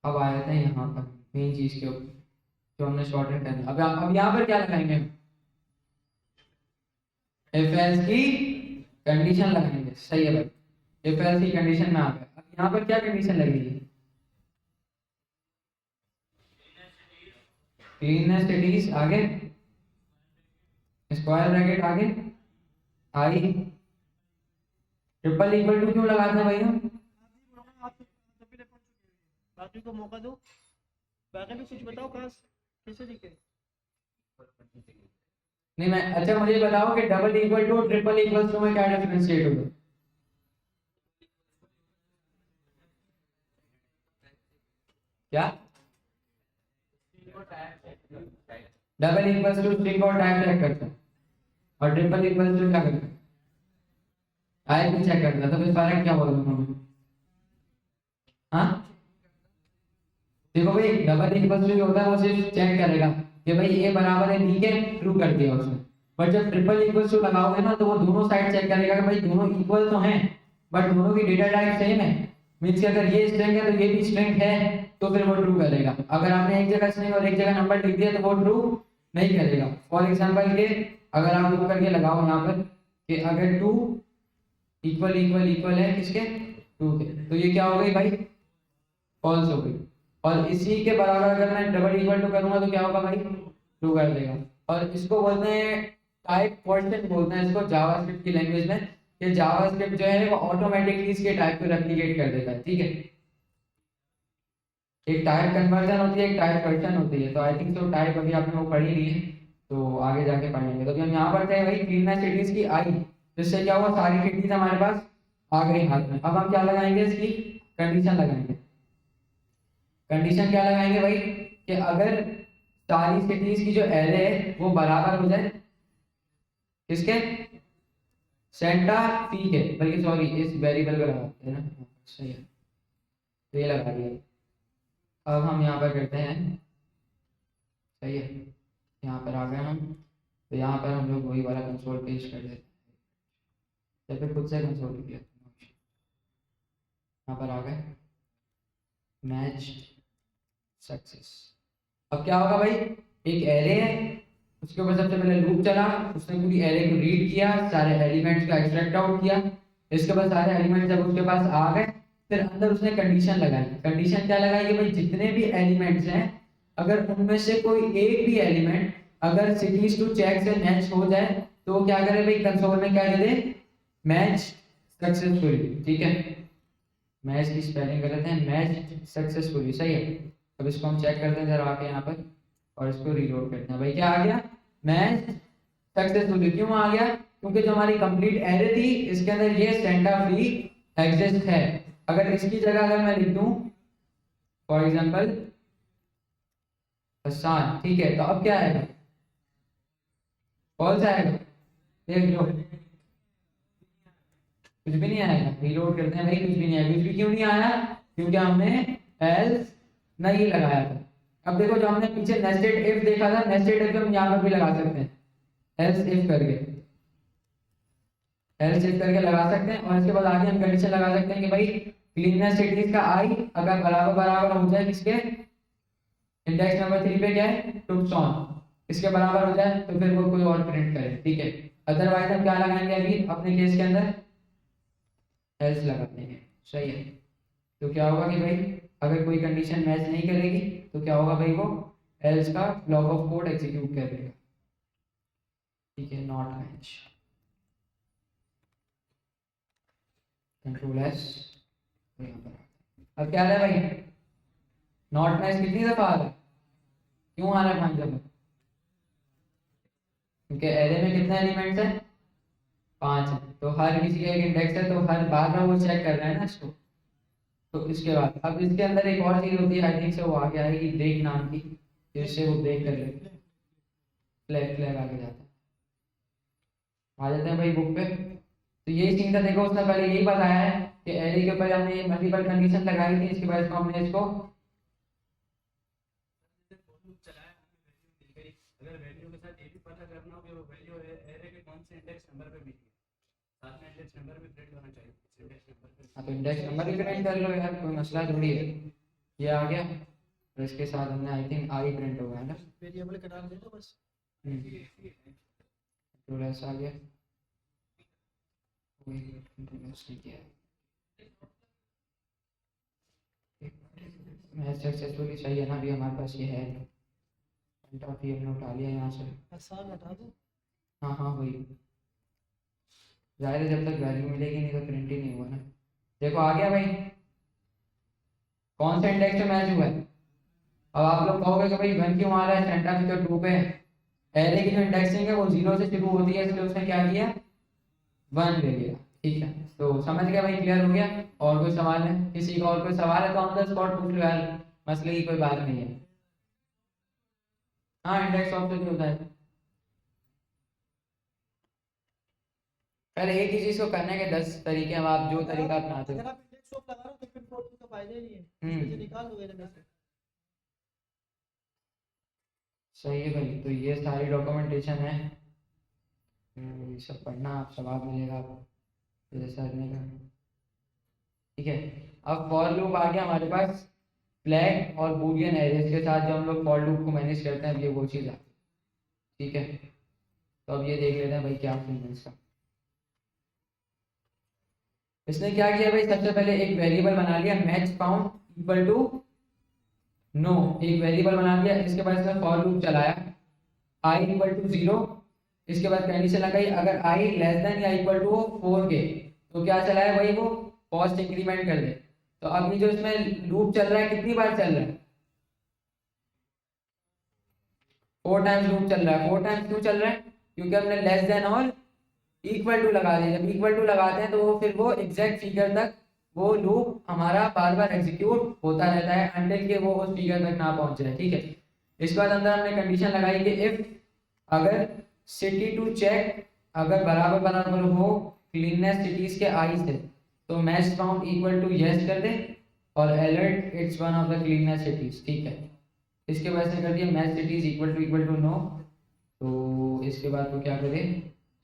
S2: अब आ जाते हैं यहाँ पर मेन चीज के ऊपर जो हमने शॉर्टेड करना है। अब यहाँ पर क्या लगाएंगे, इफ एल्स की कंडीशन लगाएंगे, सही है भाई। इफ एल्स की कंडीशन में आ गए। अब यहाँ पर क्या कंडीशन लगेगी, क्लीननेस इट इज आगे, स्क्वायर ब्रैकेट आगे, आई ट्रिपल इक्वल टू क्यों लगाते हैं भाई हम,
S1: बाकी को मौका दो, बाकी भी कुछ बताओ कहाँ कैसे लिखे।
S2: नहीं मैं, अच्छा मुझे बताओ कि double equal to triple equal to में क्या डिफरेंशिएट होगा, क्या डबल इक्वल टू स्ट्रिंग और टाइप चेक करता है, और ट्रिपल इक्वल टू क्या करता है, टाइप भी चेक करता है। तो फिर फर्क क्या बोल रहा हूँ मैं, हाँ देखो भाई डबल इक्वल टू होता है वो सिर्फ चेक करेगा कि भाई ए बराबर है बी के, ट्रू कर दिया उसने। बट जब ट्रिपल इक्वल टू लगाओगे ना तो वो दोनों साइड चेक करेगा कि भाई दोनों इक्वल तो हैं बट दोनों की डेटा टाइप सेम है। मीन्स कि अगर ये स्ट्रिंग है तो ये भी स्ट्रिंग है तो फिर वो ट्रू करेगा। अगर आपने एक जगह स्ट्रिंग और एक जगह नंबर लिख दिया तो वो ट्रू नहीं करेगा। फॉर एग्जाम्पल के अगर आप ट्रू करके लगाओ यहाँ पर कि अगर 2 इक्वल इक्वल इक्वल है किसके, 2 के, तो ये क्या हो गई भाई, फॉल्स हो गई। और इसी के बराबर अगर मैं डबल इक्वल टू करूंगा तो क्या होगा भाई, ट्रू कर देगा। और इसको बोलते हैं टाइप क्वेश्चन बोलते हैं इसको जावास्क्रिप्ट की लैंग्वेज में। ये जावास्क्रिप्ट जो है वो ऑटोमेटिकली इसके टाइप को रेप्लिकेट कर देता है, ठीक है। एक टाइप कन्वर्जन होती है, एक टाइप क्वेश्चन होती है। तो आई थिंक सो टाइप अभी आपने वो पढ़ी नहीं है तो आगे जाके पढ़ेंगे। तो अभी हम यहाँ पर थे भाई क्लीननेस सिटीज की आई, जिससे क्या हुआ सारी सिटीज हमारे पास आ गई हाथ में। अब हम क्या लगाएंगे, इसकी कंडीशन लगाएंगे। कंडीशन क्या लगाएंगे भाई कि अगर सारी सिटीज की जो एरे है वो बराबर हो जाए किसके, सेंटा पी के, बल्कि सॉरी इस वेरिएबल को लगाते हैं ना, सही है तो ये लगा दिया। अब हम यहाँ पर करते हैं, सही है, यहाँ पर आ गए हम। तो यहाँ पर हम लोग वही वाला कंसोल पेश कर देते हैं या फिर खुद से कंसोल किया, यहाँ पर आ गए मैच सक्सेस। अब क्या होगा भाई, एक एरे है उसके ऊपर सबसे पहले लूप चला, उसने पूरी एरे को रीड किया, सारे एलिमेंट्स का एक्सट्रैक्ट आउट किया। इसके बाद सारे एलिमेंट्स जब उसके पास आ गए फिर अंदर उसने कंडीशन लगाई। कंडीशन क्या लगाई कि भाई जितने भी एलिमेंट्स हैं अगर उनमें से कोई एक भी एलिमेंट अगर सिटीज टू चेक से मैच हो जाए तो वो क्या करे भाई, कंसोल में क्या दे दे, मैच सक्सेसफुली, ठीक है। मैच की स्पेलिंग गलत है, मैच सक्सेसफुली, सही है। अब इसको हम चेक करते हैं जरा आके यहाँ पर और इसको रीलोड करते हैं। भाई क्या आ गया, मैच सक्सेसफुली। क्यों आ गया, क्योंकि जो हमारी कंप्लीट एरे थी इसके अंदर ये सेंटा फ्री एग्जिस्ट है। अगर इसकी जगह अगर मैं लिख दूं फॉर एग्जांपल हसन, ठीक है, तो अब क्या आएगा, फॉल्स आएगा। देख लो कुछ भी नहीं आएगा, रीलोड करते हैं भाई कुछ भी नहीं आया। कुछ भी क्यों नहीं आया, क्योंकि हमने एल्स नहीं लगाया था। अब देखो जो हमने पीछे नेस्टेड इफ देखा था, नेस्टेड इफ हम यहाँ पर भी लगा सकते हैं, एल्स इफ करके, एल्स इफ करके लगा सकते हैं। और इसके बाद आगे हम कंडीशन लगा सकते हैं कि भाई क्लीननेस सिटीज का आई अगर बराबर बराबर हो जाए किसके, इंडेक्स नंबर 3 पे क्या है, टुक्स ऑन, इसके बराबर हो जाए तो फिर वो कोई और प्रिंट करे, ठीक है। अदरवाइज हम क्या लगाएंगे अभी अपने केस के अंदर, एल्स लगाते हैं, सही है। तो क्या होगा कि भाई अगर कोई कंडीशन मैच नहीं करेगी तो क्या होगा भाई, वो एल्स का ब्लॉक ऑफ कोड एग्जीक्यूट कर देगा, ठीक है। नॉट मैच, कंट्रोल एस, अब क्या आ रहा है भाई, नॉट मैच कितनी दफा आ रहा है, क्यों आ रहा है 5 दफा, क्योंकि एरे में कितने एलिमेंट्स हैं, 5 है। तो हर किसी का एक इंडेक्स है तो हर बार में वो चेक कर रहा है ना इसको, तो इसके बाद अब इसके अंदर एक और चीज होती है, आई थिंक से वो आगे आएगी ब्रेक नाम की, जिससे वो ब्रेक कर लेते हैं। फ्लैग फ्लैग आगे जाता है। आ जाते हैं भाई बुक पे। तो यही सीन था, देखो उसने पहले यही बताया है कि एरे के ऊपर हमने मल्टीपल कंडीशन लगाई थी, इसके बाद इसको हमने इसको
S3: अगर वैल्यू के साथ ये भी पता करना हो कि वो वैल्यू एरे के कौन से इंडेक्स नंबर पे मिली है, साथ में इंडेक्स नंबर भी प्रिंट होना चाहिए। इंडेक्स नंबर पे
S2: हाँ, तो इंडेक्स नंबर भी प्रिंट कर लो यार, कोई मसला थोड़ी है। ये आ गया, तो इसके साथ हमने आई थिंक आई प्रिंट हो गया है ना।
S1: वेरिएबल का नाम दे दो बस।
S2: कंट्रोल एस आ गया, कोई कंट्रोल एस नहीं किया। मैच सक्सेसफुली सही है ना, अभी हमारे पास ये है काफी, हमने उठा लिया यहाँ से।
S1: आसान हटा दो।
S2: हाँ हाँ वही, जाहिर है जब तक वैल्यू मिलेगी नहीं तो प्रिंट ही नहीं हुआ ना। देखो आ गया भाई, कौन सा इंडेक्स पे मैच हुआ है। अब आप लोग कहोगे कि भाई 1 क्यों आ रहा है, सेंटर भी तो 2 पे है। एरे की जो इंडेक्सिंग है वो 0 से शुरू होती है, इसलिए उसने क्या किया 1 ले लिया। ठीक है, तो समझ गया भाई, क्लियर हो गया। और कोई सवाल है किसी का, और कोई सवाल है तो ऑन द स्पॉट पूछ लो यार, मसले की कोई बात नहीं है। हाँ इंडेक्स ऑफ भी होता है। पहले एक ही चीज को करने के 10 तरीके हैं, आप जो तरीका अपनाते
S1: अगर
S2: हो।
S1: आप इंडेक्स ऑफ लगा रहे हो तो फिर फोर्थ का फायदा ही नहीं है,
S2: हम्म।
S1: इसमें से निकाल दो एरे में से।
S2: सही है भाई, तो ये सारी डॉक्यूमेंटेशन है, ये सब पढ़ना, आप सवाब मिलेगा आपको जैसा करने का। ठीक है, अब फॉर लूप आ गया हमारे पास, फ्लैग और बूलियन एरेज के साथ जो हम लोग फॉर लूप को मैनेज करते हैं, अब ये वो चीज़ आती है। ठीक है, तो अब ये देख लेते हैं भाई क्या सीन है इसका। इसने क्या किया भाई, सबसे पहले एक वेरिएबल बना लिया match found equal to no, एक वेरिएबल बना दिया। इसके बाद इसने फॉर लूप चलाया आई इक्वल टू 0, इसके बाद कंडीशन लगाई अगर आई लेस देन या इक्वल टू 4 के, तो क्या चला है भाई वो कॉस्ट इंक्रीमेंट कर दे। तो अभी जो इसमें लूप चल रहा है कितनी बार चल रहा है, 4 टाइम्स लूप चल रहा है। 4 टाइम्स क्यों चल रहा है, क्योंकि हमने लेस देन और इक्वल टू लगा दिया। जब इक्वल टू लगाते हैं तो वो फिर वो एग्जैक्ट फिगर तक वो लूप हमारा बार बार एग्जीक्यूट होता रहता है अनटिल के वो उस फिगर तक ना पहुंच जाए। ठीक है, इसके बाद अंदर हमने कंडीशन लगाई कि इफ अगर सिटी टू चेक अगर बराबर बराबर हो क्लीननेस सिटीज के आई से, तो match found equal to yes कर दे और alert it's one of the cleanness cities. ठीक है, इसके बाद से कर दिया match cities equal to no, तो इसके बाद वो क्या करे,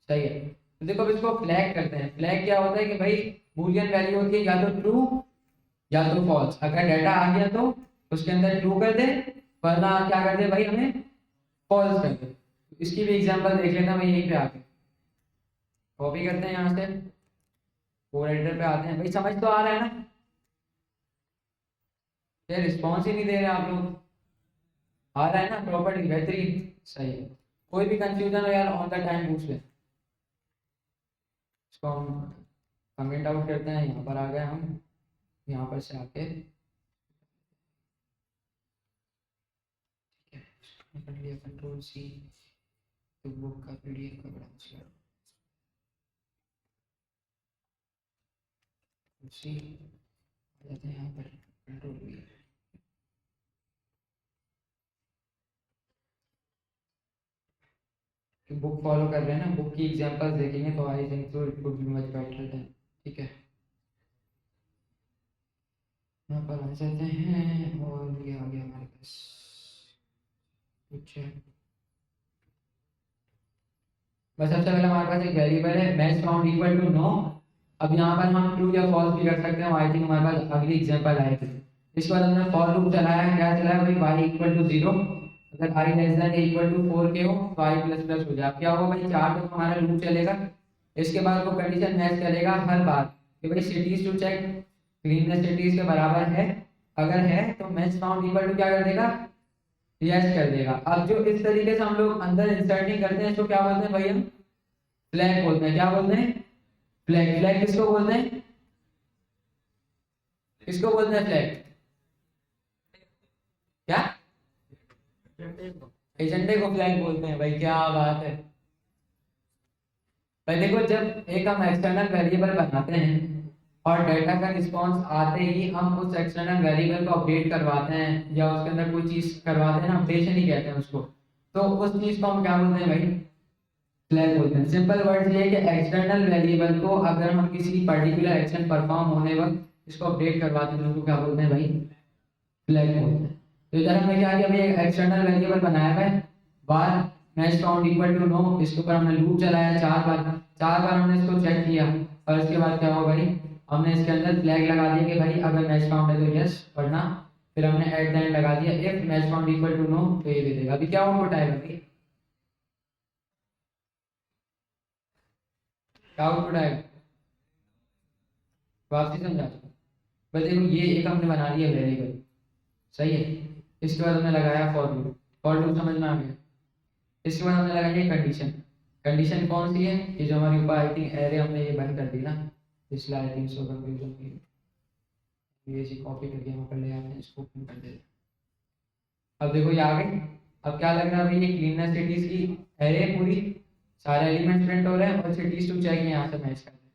S2: सही है। तो देखो अब इसको फ्लैग करते हैं। फ्लैग क्या होता है कि भाई बूलियन वैल्यू होती है या तो ट्रू या तो फॉल्स। अगर डाटा आ गया तो उसके अंदर ट्रू कर दे, वरना क्या कर दे भाई हमें फॉल्स कर दे। इसकी भी एग्जांपल देख लेना भाई, यहीं पे आके कॉपी करते हैं यहाँ से, कोड एडिटर पे आते हैं। भाई समझ तो आ रहा है ना, ये रिस्पॉन्स ही नहीं दे रहे आप लोग। आ रहा है ना प्रॉपर्टी, बेहतरीन, सही है। कोई भी कंफ्यूजन हो यार ऑन द टाइम पूछ ले। इसको हम कमेंट आउट करते हैं, यहाँ पर आ गए हम, यहाँ पर से आके कर लिया कंट्रोल सी, तो बुक का पीडीएफ का बड़ा मसला सी आ जाते हैं यहाँ पर कंट्रोल वी। बुक फॉलो कर रहे हैं ना, बुक की एग्जांपल्स देखेंगे तो I think so it would be much better than. ठीक है, यहाँ पर आ जाते हैं और ये आ गया हमारे पास कुछ। बस सबसे पहले हमारे पास एक वेरिएबल है match found equal to no. अब यहाँ पर हम ट्रू या फॉल्स भी कर सकते हैं, आई थिंक हमारे पास अगली एग्जांपल आएगी। इसके बाद हमने फॉर लूप चलाया, क्या चलाया भाई y इक्वल टू 0, अगर i less than equal to 4 के हो तो i प्लस प्लस हो जाए। क्या होगा भाई 4 तक हमारा लूप चलेगा। इसके बाद वो कंडीशन मैच करेगा हर बार कि भाई cities to check cleanness cities के बराबर है, अगर है तो मैच फाउंड इक्वल टू क्या कर देगा, यस कर देगा। अब जो इस तरीके से हम लोग अंदर इंसर्टिंग करते हैं इसको क्या बोलते हैं भाई, हम फ्लैग बोलते हैं। क्या बोलते हैं, फ्लैग। फ्लैग किसको बोलते हैं, किसको बोलते हैं फ्लैग, क्या एजेंडे को फ्लैग बोलते हैं भाई, क्या बात है भाई। देखो जब एक हम एक्सटर्नल वेरिएबल बनाते हैं और डाटा का रिस्पॉन्स आते ही हम उस एक्सटर्नल वेरिएबल को अपडेट करवाते हैं या उसके अंदर कोई चीज़ करवाते हैं ना, अपडेशन ही कहते हैं उसको, तो उस चीज़ को हम क्या बोलते हैं भाई, फ्लैग बोलते हैं। सिंपल वर्ड ये है कि एक्सटर्नल वेरिएबल को अगर हम किसी पर्टिकुलर एक्शन परफॉर्म होने वक्त इसको अपडेट करवाते हैं तो उसको क्या बोलते हैं भाई, फ्लैग बोलते हैं। तो इधर हमने क्या किया भाई, एक एक्सटर्नल वेरिएबल बनाया है बार match count equal to no, इसके ऊपर हमने लूप चलाया 4 बार हमने इसको चेक किया और इसके बाद क्या हुआ भाई, हमने इसके अंदर फ्लैग लगा दिया कि भाई अगर मैच काउंट है तो यस, वरना फिर हमने एट द एंड लगा दिया if match count equal to no, तो ये दे देगा। अभी क्या आउटपुट आएगा भाई, क्या आउटपुट आएगा, वापसी समझा बस देखो, ये एक हमने बना लिया वेरिएबल, सही है। इसके बाद हमने लगाया फॉर लूप समझ में आ गया। इसके बाद हमने लगाई कंडीशन। कंडीशन कौन सी है, कि जो हमारे ऊपर आई थिंक एरे हमने ये बंद कर दी ना, इसलिए आई थिंक सो कंफ्यूजन हुई, ये जी कॉपी करके यहाँ पर ले आते हैं, इसको ओपन कर देते हैं। अब देखो ये आ गई। अब क्या लग रहा है भाई, ये क्लीननेस सिटीज की एरे पूरी, सारे एलिमेंट्स प्रिंट हो रहे हैं और सिटीज टू चेक यहाँ से मैच कर रहे हैं,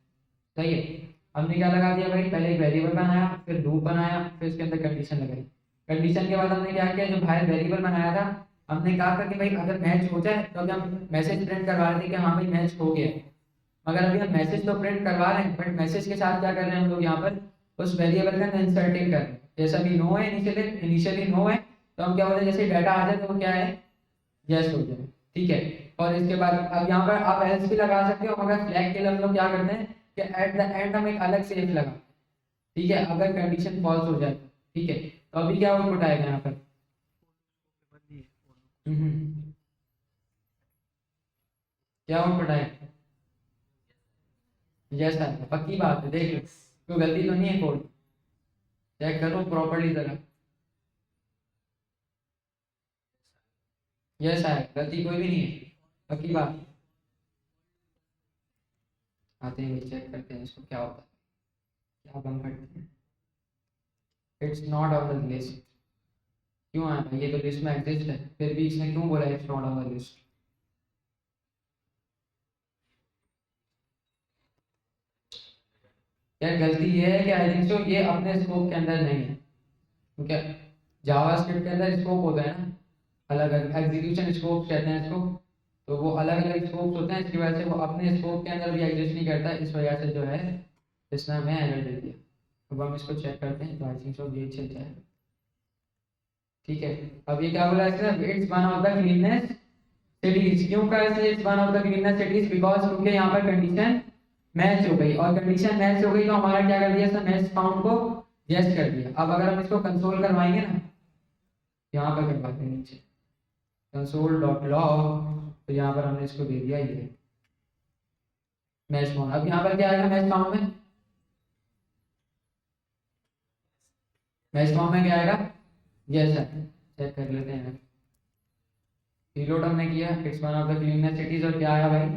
S2: सही है। हमने क्या लगा दिया भाई, पहले एक वेरिएबल बनाया, फिर लूप बनाया, फिर इसके अंदर कंडीशन लगाई। कंडीशन के बाद हमने क्या किया, जो बाहर वेरिएबल बनाया था हमने कहा था कि भाई अगर मैच हो जाए तो अभी हम मैसेज प्रिंट करवा रहे थे कि हाँ भाई मैच हो गया, मगर अभी हम मैसेज तो प्रिंट करवा रहे हैं, बट मैसेज के साथ क्या कर रहे हैं हम लोग यहाँ पर उस वेरिएबल का इंसर्टिंग कर रहे हैं। जैसा भी नो है, इनिशियली नो है, तो हम क्या बोलते हैं, जैसे डाटा आ जाए तो वो क्या है, यस हो जाए, ठीक है। और इसके बाद अब यहाँ पर आप एल्स भी लगा सकते हो, मगर फ्लैग के लिए हम लोग क्या करते हैं कि एट द एंड हम एक अलग से इफ लगा, ठीक है, अगर कंडीशन फॉल्स हो जाए तो, ठीक है। तो अभी क्या आउटपुट आएगा यहाँ पर, क्या आउटपुट आएगा, यस आएगा, पक्की बात है, देख लो कोई गलती तो नहीं है, कोड चेक करो प्रॉपर्ली जरा, यस आएगा, गलती कोई भी नहीं है, पक्की बात। आते हैं चेक करते हैं इसको क्या होता है, क्या बम फटते हैं। It's not on the list, क्यों आया भाई, ये तो लिस्ट में एग्जिस्ट है, फिर भी इसने क्यों बोला it's not on the list. यार गलती ये है कि आई थिंक सो ये अपने स्कोप के अंदर नहीं है, क्योंकि जावास्क्रिप्ट के अंदर स्कोप होता है ना, अलग अलग एग्जीक्यूशन स्कोप कहते हैं इसको, तो वो अलग अलग स्कोप्स होते हैं, इसकी वजह से वो अपने स्कोप के अंदर भी एग्जिस्ट नहीं करता, इस वजह से जो है इसने हमें एरर दे दिया। अब हम इसको चेक करते हैं, तो आई थिंक सो ये चल जाएगा, ठीक है। अब ये क्या बोला इसने, it's one of the cleanness cities, क्यों कहा इसने it's one of the cleanness cities, because क्योंकि यहाँ पर कंडीशन मैच हो गई, और कंडीशन मैच हो गई तो हमारा क्या कर दिया, मैच काउंट को यस कर दिया। अब अगर हम इसको कंसोल करवाएंगे ना, यहाँ पर करवाते हैं नीचे कंसोल डॉट लॉग, तो यहाँ पर हमने इसको दे दिया ये मैच काउंट। अब यहाँ पर क्या आएगा मैच काउंट में, मैच काउंट में क्या आएगा, यस है, चेक कर लेते हैं। रीलोड हमने किया, it's one of the cleanness cities, और क्या आया भाई,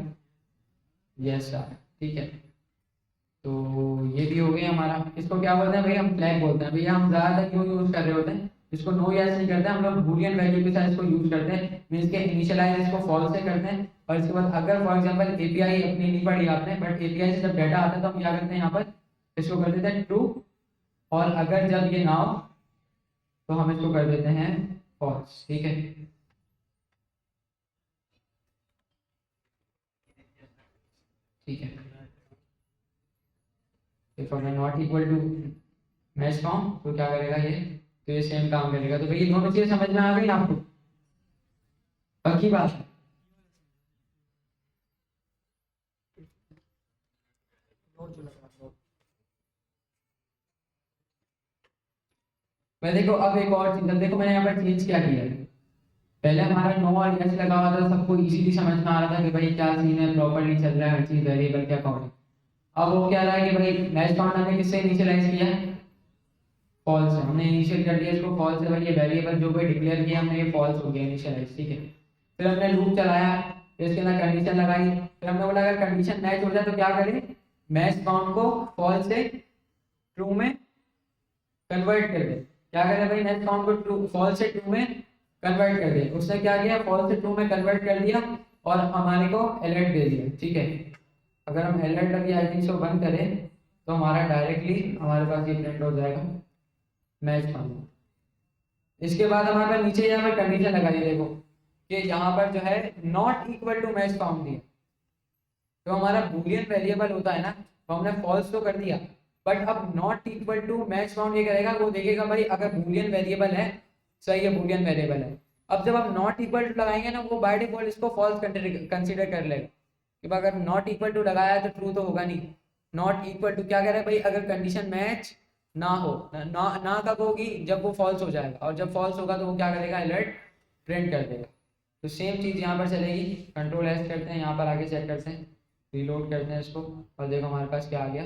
S2: यस आया, ठीक है। तो ये भी हो गया हमारा। इसको क्या बोलते हैं भाई, हम फ्लैग बोलते हैं। भैया हम ज़्यादातर क्यों यूज़ कर रहे होते हैं इसको, नो यस नहीं करते हम लोग, बूलियन वैल्यू के साथ इसको यूज़ करते हैं, मीन्स के इनिशियलाइज इसको फॉल्स से करते हैं, और इसके बाद अगर फॉर एग्जांपल एपीआई अपनी नहीं पढ़ी आपने, बट एपीआई से जब डाटा आता है तो हम क्या करते हैं, यहाँ पर इसको कर देते हैं ट्रू, और अगर जब ये ना हो तो हम इसको कर देते हैं फॉल्स, ठीक है। ठीक है, इफ अगर not equal to match count तो क्या करेगा ये, तो ये सेम काम करेगा। तो भाई ये दोनों चीजें समझ में आ गई आपको, पक्की बात है। मैं देखो अब एक और चीज, अब देखो मैंने यहाँ पर चेंज क्या किया है, पहले हमारा नो और यस लगा हुआ था, सबको इजीली समझ में आ रहा था कि भाई क्या सीन है, प्रॉपर्ली चल रहा है हर चीज वेरिएबल के अकॉर्डिंग। अब वो क्या रहा है कि भाई मैच काउंट हमने किससे इनिशियलाइज किया, फॉल्स है, हमने इनिशियल कर दिया इसको फॉल्स है, भाई ये वेरिएबल जो कोई डिक्लेयर किया हमने ये फॉल्स हो गया इनिशियलाइज, ठीक है। फिर हमने लूप चलाया, फिर इसके अंदर कंडीशन लगाई, फिर हमने बोला अगर कंडीशन मैच हो जाए तो क्या करें, मैच काउंट को फॉल्स से ट्रू में कन्वर्ट कर दे। क्या करें भाई, मैच काउंट को ट्रू फॉल्स से ट्रू में कन्वर्ट कर दे। उसने क्या किया, फॉल्स से ट्रू में कन्वर्ट कर दिया और हमारे को अलर्ट दे दिया, ठीक है। अगर हम अलर्ट अभी आई थिंक सो बंद करें तो हमारा डायरेक्टली हमारे पास ये प्रिंट हो जाएगा मैच फाउंड। इसके बाद हमारे पास नीचे यहाँ पर कंडीशन लगाई देखो कि यहाँ पर जो है not equal to match found दिया, तो हमारा बूलियन वेरिएबल होता है ना, तो हमने फॉल्स तो कर दिया, बट अब not equal to match found ये करेगा, वो देखेगा भाई अगर बूलियन वेरिएबल है, सही है बूलियन वेरिएबल है। अब जब आप नॉट इक्वल टू लगाएंगे ना, वो बाय डिफॉल्ट इसको फॉल्स कंसीडर कर लेगा कि अगर नॉट इक्वल टू लगाया है तो ट्रू तो होगा नहीं। नॉट इक्वल टू क्या कह रहा है भाई, अगर कंडीशन मैच ना हो, ना कब होगी, जब वो फॉल्स हो जाएगा, और जब फॉल्स होगा तो वो क्या करेगा, अलर्ट प्रिंट कर देगा। तो सेम चीज़ यहाँ पर चलेगी। कंट्रोल एस करते हैं, यहाँ पर आगे चेक करते हैं, रीलोड करते हैं इसको, और देखो हमारे पास क्या आ गया,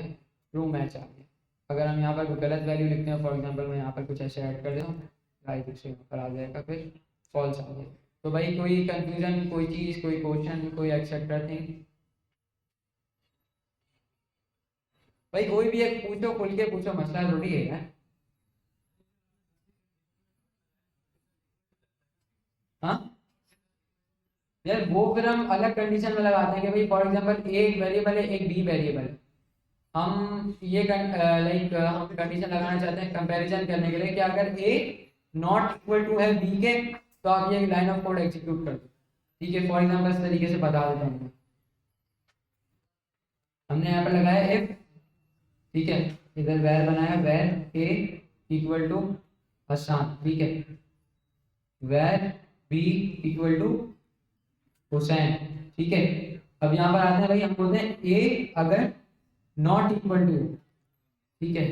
S2: ट्रू मैच आ गया। अगर हम यहाँ पर गलत वैल्यू लिखते हैं, फॉर एग्जांपल मैं यहाँ पर कुछ ऐसे ऐड कर देता हूँ, राइट से यहाँ पर आ जाएगा, फिर फॉल्स आ जाएगा। तो भाई कोई कंफ्यूजन, कोई चीज़, कोई क्वेश्चन, कोई एक्सेट्रा थिंग, भाई कोई भी एक पूछो, खुल के पूछो, मसला थोड़ी है यार। हाँ यार, वो फिर हम अलग कंडीशन में लगाते हैं कि भाई फॉर एग्जांपल ए एक वेरिएबल है, एक बी वेरिएबल है, हम ये लाइक हम कंडीशन लगाना चाहते हैं कंपैरिजन करने के लिए कि अगर ए नॉट इक्वल टू है बी के, तो आप ये लाइन ऑफ कोड एग्जीक्यूट कर दो। ठीक है, फॉर एग्जांपल इस तरीके से बता देता हूँ, हमने यहाँ पर लगाया इफ, ठीक है, इधर वैर बनाया, वैर ए इक्वल टू हसन, ठीक है, वैर बी इक्वल टू हुसैन, ठीक है। अब यहाँ पर आते हैं भाई, हम बोलते हैं ए अगर नॉट इक्वल टू, ठीक है,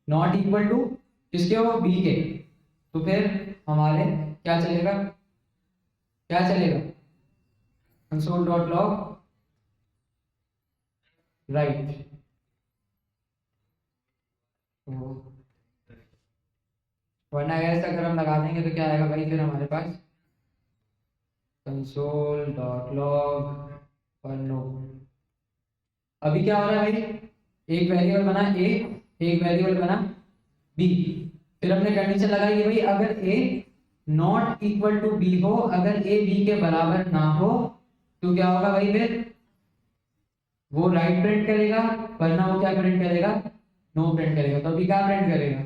S2: नॉट इक्वल टू किसके हो, बी के, तो फिर हमारे क्या चलेगा, क्या चलेगा, कंसोल डॉट लॉग राइट। वरना ऐसा अगर हम लगा देंगे तो क्या आएगा भाई, फिर हमारे पास कंसोल डॉट लॉग और नो। अभी क्या हो रहा है भाई, एक वेरिएबल बना ए, एक वेरिएबल बना बी, फिर हमने कंडीशन लगाई है भाई अगर ए नॉट इक्वल टू बी हो, अगर ए बी के बराबर ना हो, तो क्या होगा भाई, फिर वो राइट प्रिंट करेगा, वरना वो क्या प्रिंट करेगा, नो प्रिंट करेगा। तो अभी क्या प्रिंट करेगा,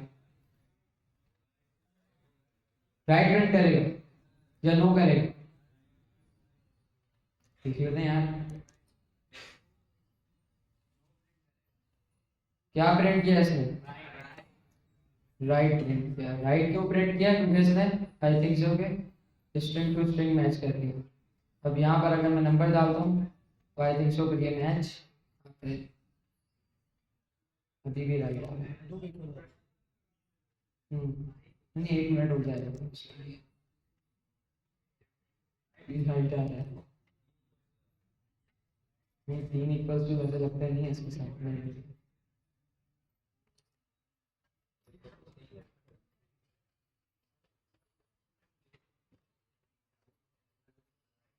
S2: राइट प्रिंट करेगा या नो करेगा, देख लेते हैं यार क्या प्रिंट किया इसने, राइट प्रिंट किया। राइट क्यों प्रिंट किया, क्योंकि इसने आई थिंक सो के स्ट्रिंग टू स्ट्रिंग मैच कर दिया। अब यहाँ पर अगर मैं नंबर डालता हूँ तो आई थिंक सो ये मैच अभी भी राइट है। नहीं 1 मिनट हो जाएगा, राइट आ रहा है, नहीं 3 इक्वल्स टू वैसे लगता नहीं है इसके साथ में।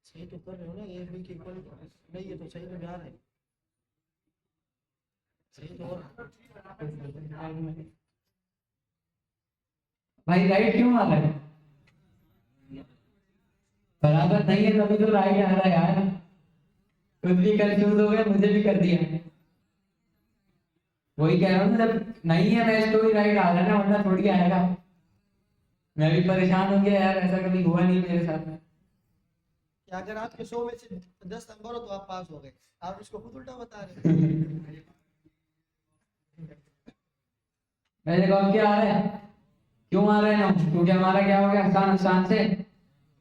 S1: सही तो कर रहे हो ना, ए बी के इक्वल नहीं, ये तो सही तो जा रहा है, सही तो हो रहा है।
S2: भाई राइट क्यों आ रहा है, बराबर नहीं है तभी तो राइट आ रहा है यार, खुद भी कंफ्यूज हो गए, मुझे भी कर दिया। वही कह रहा हूँ ना, जब नहीं है मैच तो ही राइट आ रहा है ना, वरना थोड़ी आएगा। मैं भी परेशान हो गया यार, ऐसा कभी हुआ नहीं मेरे साथ में।
S1: कि अगर आपके 100 में से 10 नंबर हो तो आप पास हो गए, आप इसको खुद उल्टा बता रहे हैं।
S2: मेरे को अब क्या आ रहा है, क्यों आ रहा है ना, क्योंकि हमारा क्या हो गया, आसान आसान से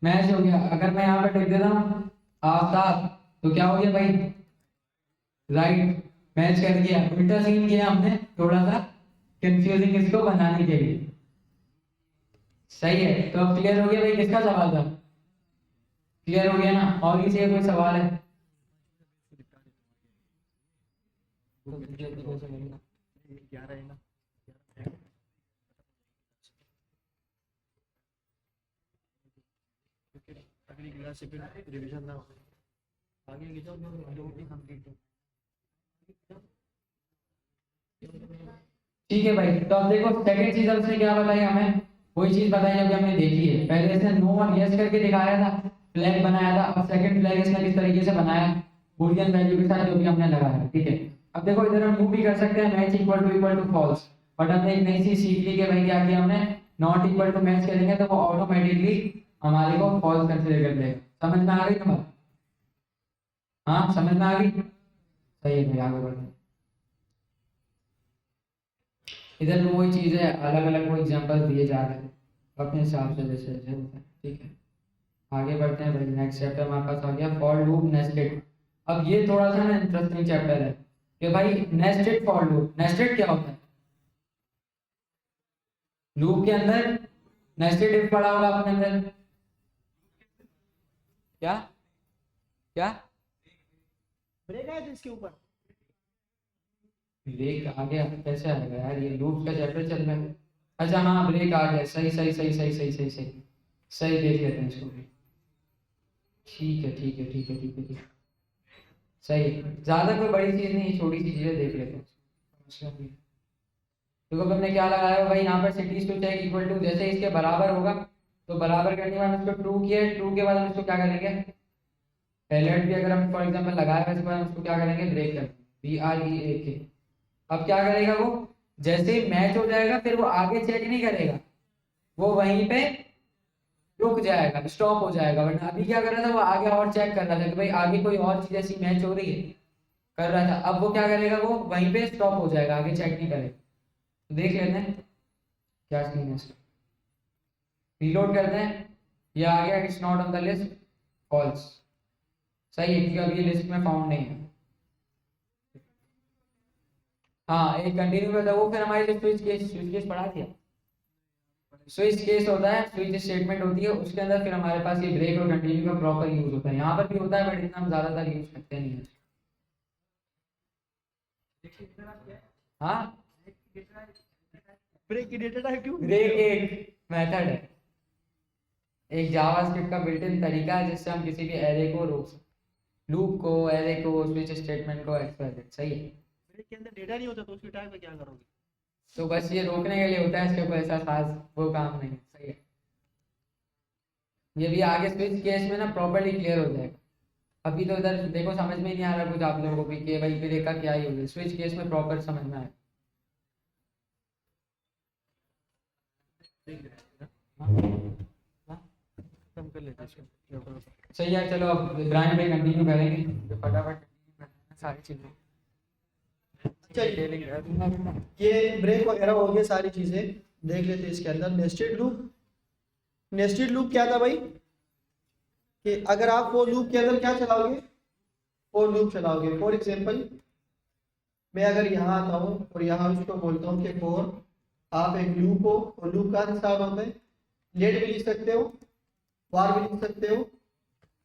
S2: मैच हो गया। अगर मैं यहाँ पे लिख देता हूँ आफ्ताब, तो क्या हो गया भाई, राइट मैच कर दिया। उल्टा सीन किया हमने थोड़ा सा कंफ्यूजिंग इसको बनाने के लिए, सही है। तो अब क्लियर हो गया भाई, किसका सवाल था, क्लियर हो गया ना, और किसी का कोई सवाल है,
S1: अगली क्लास से फिर रिवीजन ना हो, आगे की जाओ, जो भी कंप्लीट हो।
S2: ठीक है भाई। तो अब देखो सेकंड चीज उसने क्या बताई हमें, वही चीज बताई अभी हमने देखी है। पहले इसने नो और यस करके दिखाया था, फ्लैग बनाया था। अब सेकंड फ्लैग इसने किस तरीके से बनाया, बूलियन वैल्यू के साथ जो भी हमने लगाया, ठीक है। अब अब देखो इधर हम मूव भी कर सकते हैं match equal to false, but हमने एक नई चीज सीख ली कि भाई क्या किया हमने, नॉट इक्वल टू मैच करेंगे तो वो ऑटोमेटिकली हमारे को फॉल्स कंसीडर कर लेगा। समझ में आ गई तुम्हें? हाँ समझ में आ गई, सही है भाई आगे बढ़ते हैं। इधर भी वही चीज है, अलग अलग वो एग्जांपल दिए जा रहे हैं अपने हिसाब से जैसे जैसे होता है। ठीक है आगे बढ़ते हैं भाई, नेक्स्ट चैप्टर हमारे पास आ गया फॉर लूप नेस्टेड। अब ये थोड़ा सा ना इंटरेस्टिंग चैप्टर है कि भाई नेस्टेड फॉर लूप, नेस्टेड क्या होता है? लूप के अंदर नेस्टेड इफ पढ़ा होगा आपने अंदर, क्या क्या
S1: ब्रेक आया था इसके ऊपर।
S2: ब्रेक आ गया कैसे आएगा यार, ये लूप का चैप्टर चल रहा है। अच्छा हाँ ब्रेक आ गया, सही सही सही सही सही सही सही सही, देख लेते हैं इसको भी। ठीक है ठीक है ठीक है ठीक है ठीक है सही, ज्यादा कोई बड़ी चीज नहीं, छोटी सी चीजें देख लेते हैं। देखो हमने क्या लगाया है भाई यहाँ पर cities to check equal to, जैसे इसके बराबर होगा तो बराबर करने के बाद इसको ट्रू किया, ट्रू के बाद हम इसको क्या करेंगे, पैलेट भी अगर हम फॉर एग्जांपल लगाया है इसके बाद हम उसको क्या करेंगे, ब्रेक कर BREAK। अब क्या करेगा वो, जैसे ही मैच हो जाएगा फिर वो आगे चेक नहीं करेगा, वो वहीं पे रुक जाएगा, स्टॉप हो जाएगा। वरना अभी क्या कर रहा था वो आगे और चेक कर रहा था कि भाई आगे कोई और चीज ऐसी मैच हो रही है, कर रहा था। अब वो क्या करेगा, वो वहीं पे स्टॉप हो जाएगा, आगे चेक नहीं करेगा। तो देख लेते हैं क्या सीन है इसका, रीलोड करते हैं, ये आ गया it's not on the list, false. सही है क्योंकि अभी ये लिस्ट में फाउंड नहीं है। हाँ एक कंटिन्यू करता है वो, फिर हमारे जो स्विच केस पढ़ा दिया, स्विच केस होता है, स्विच स्टेटमेंट होती है, उसके अंदर फिर हमारे पास ये ब्रेक और कंटिन्यू का प्रॉपर यूज होता है। यहाँ पर भी होता है बट इतना हम ज्यादातर यूज करते नहीं है। हाँ
S1: ब्रेक की डेटा टाइप क्यों?
S2: ब्रेक एक मेथड है, एक जावास्क्रिप्ट का बिल्ट इन तरीका है जिससे हम किसी भी एरे को रोक सकते, लूप को, एरे को, स्विच स्टेटमेंट को, एक्सप्रेस। सही है,
S1: ब्रेक के अंदर डेटा नहीं होता तो उसके टाइम पे क्या करोगे?
S2: तो बस ये रोकने के लिए होता है, इसके कोई ऐसा खास वो काम नहीं है। सही है, ये भी आगे स्विच केस में ना प्रॉपर्ली क्लियर हो जाएगा। अभी तो इधर देखो समझ में नहीं आ रहा कुछ आप लोगों को भी कि भाई ब्रेक का क्या ही होगा, स्विच केस में प्रॉपर समझ में आए।
S1: कम कर लेते हैं।
S2: सही है चलो अब इब्राहिम भाई कंटिन्यू करेंगे फटाफट सारी चीजें।
S1: ये ब्रेक वगैरह हो गया, सारी चीजें देख लेते हैं। इसके अंदर नेस्टेड लूप, नेस्टेड लूप क्या था भाई, कि अगर आप वो लूप के अंदर क्या चलाओगे, वो लूप चलाओगे। फॉर एग्जांपल मैं अगर यहाँ आता हूँ और यहाँ उसको बोलता हूँ कि फॉर, आप एक लूप हो और लूप कहाँ से स्टार्ट होता है, लेट भी लिख सकते हो, वार भी लिख सकते हो,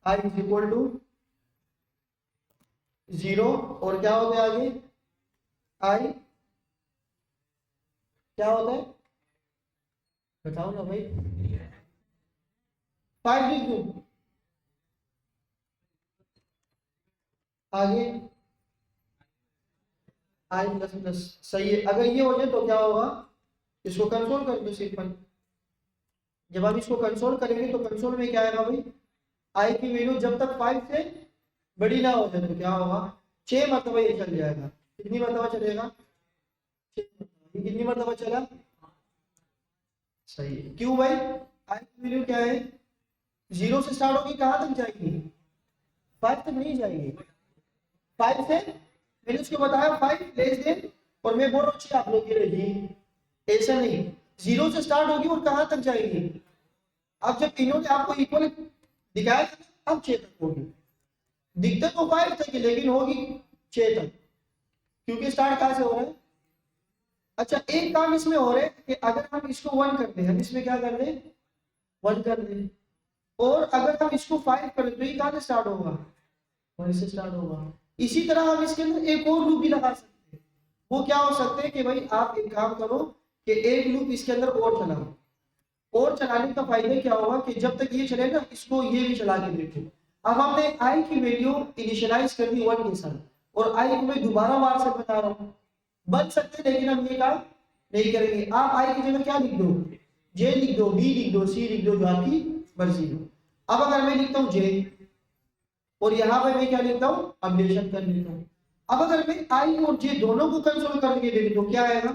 S1: i इज इक्वल टू 0 और क्या होता है आगे, i क्या होता है बताओ ना भाई, 5 लिख दूं आगे i प्लस प्लस। सही है, अगर ये हो जाए तो क्या होगा, इसको कंसोल कर दो सिंपल। जब हम इसको कंसोल करेंगे तो कंसोल में क्या आएगा भाई, आई की वैल्यू जब तक 5 से बड़ी ना हो जाए तो क्या होगा, 6 मरतबा ये चल जाएगा। कितनी मरतबा चलेगा, 6 मरतबा। ये कितनी मरतबा चला, सही है। क्यों भाई, आई की वैल्यू क्या है, 0 से स्टार्ट होगी, कहाँ तक जाएगी, 5 तक नहीं जाएगी। 5 से मैंने उसको बताया 5 लेस देन, और मैं बोल रहा हूँ आप लोग के लिए जी ऐसा नहीं, 0 से स्टार्ट होगी और कहाँ तक जाएगी। अब जब इन्होंने आपको इक्वल दिखाया था अब 6 तक होगी, दिखते तो 5 तक लेकिन होगी 6 तक, क्योंकि स्टार्ट कहाँ से हो रहा है। अच्छा एक काम इसमें हो रहा है कि अगर हम इसको 1 कर दें, हम इसमें क्या कर दें, 1 कर दें, और अगर हम इसको 5 कर दें तो ये कहाँ से स्टार्ट होगा, 1 से स्टार्ट होगा। इसी तरह हम इसके अंदर एक और लूप भी लगा सकते हैं। वो क्या हो सकते हैं कि भाई आप एक काम करो कि एक लूप इसके अंदर और चलाओ, और चलाने का फायदा क्या होगा कि जब तक ये चलेगा इसको ये भी चला के देखो। अब हमने आई की वैल्यू इनिशियलाइज कर दी 1 के साथ, और आई को मैं दोबारा बार से बता रहा हूँ, बन सकते लेकिन हम ये काम नहीं करेंगे। आप आई की जगह क्या लिख दो, जे लिख दो, बी लिख दो, सी लिख दो, जो आपकी मर्जी हो। अब अगर मैं लिखता हूँ जे और यहाँ पे मैं क्या लिखता हूँ, अपडेशन कर लेता हूँ, अब अगर मैं आई और जे दोनों को कंसोल करके दे दूं तो क्या आएगा?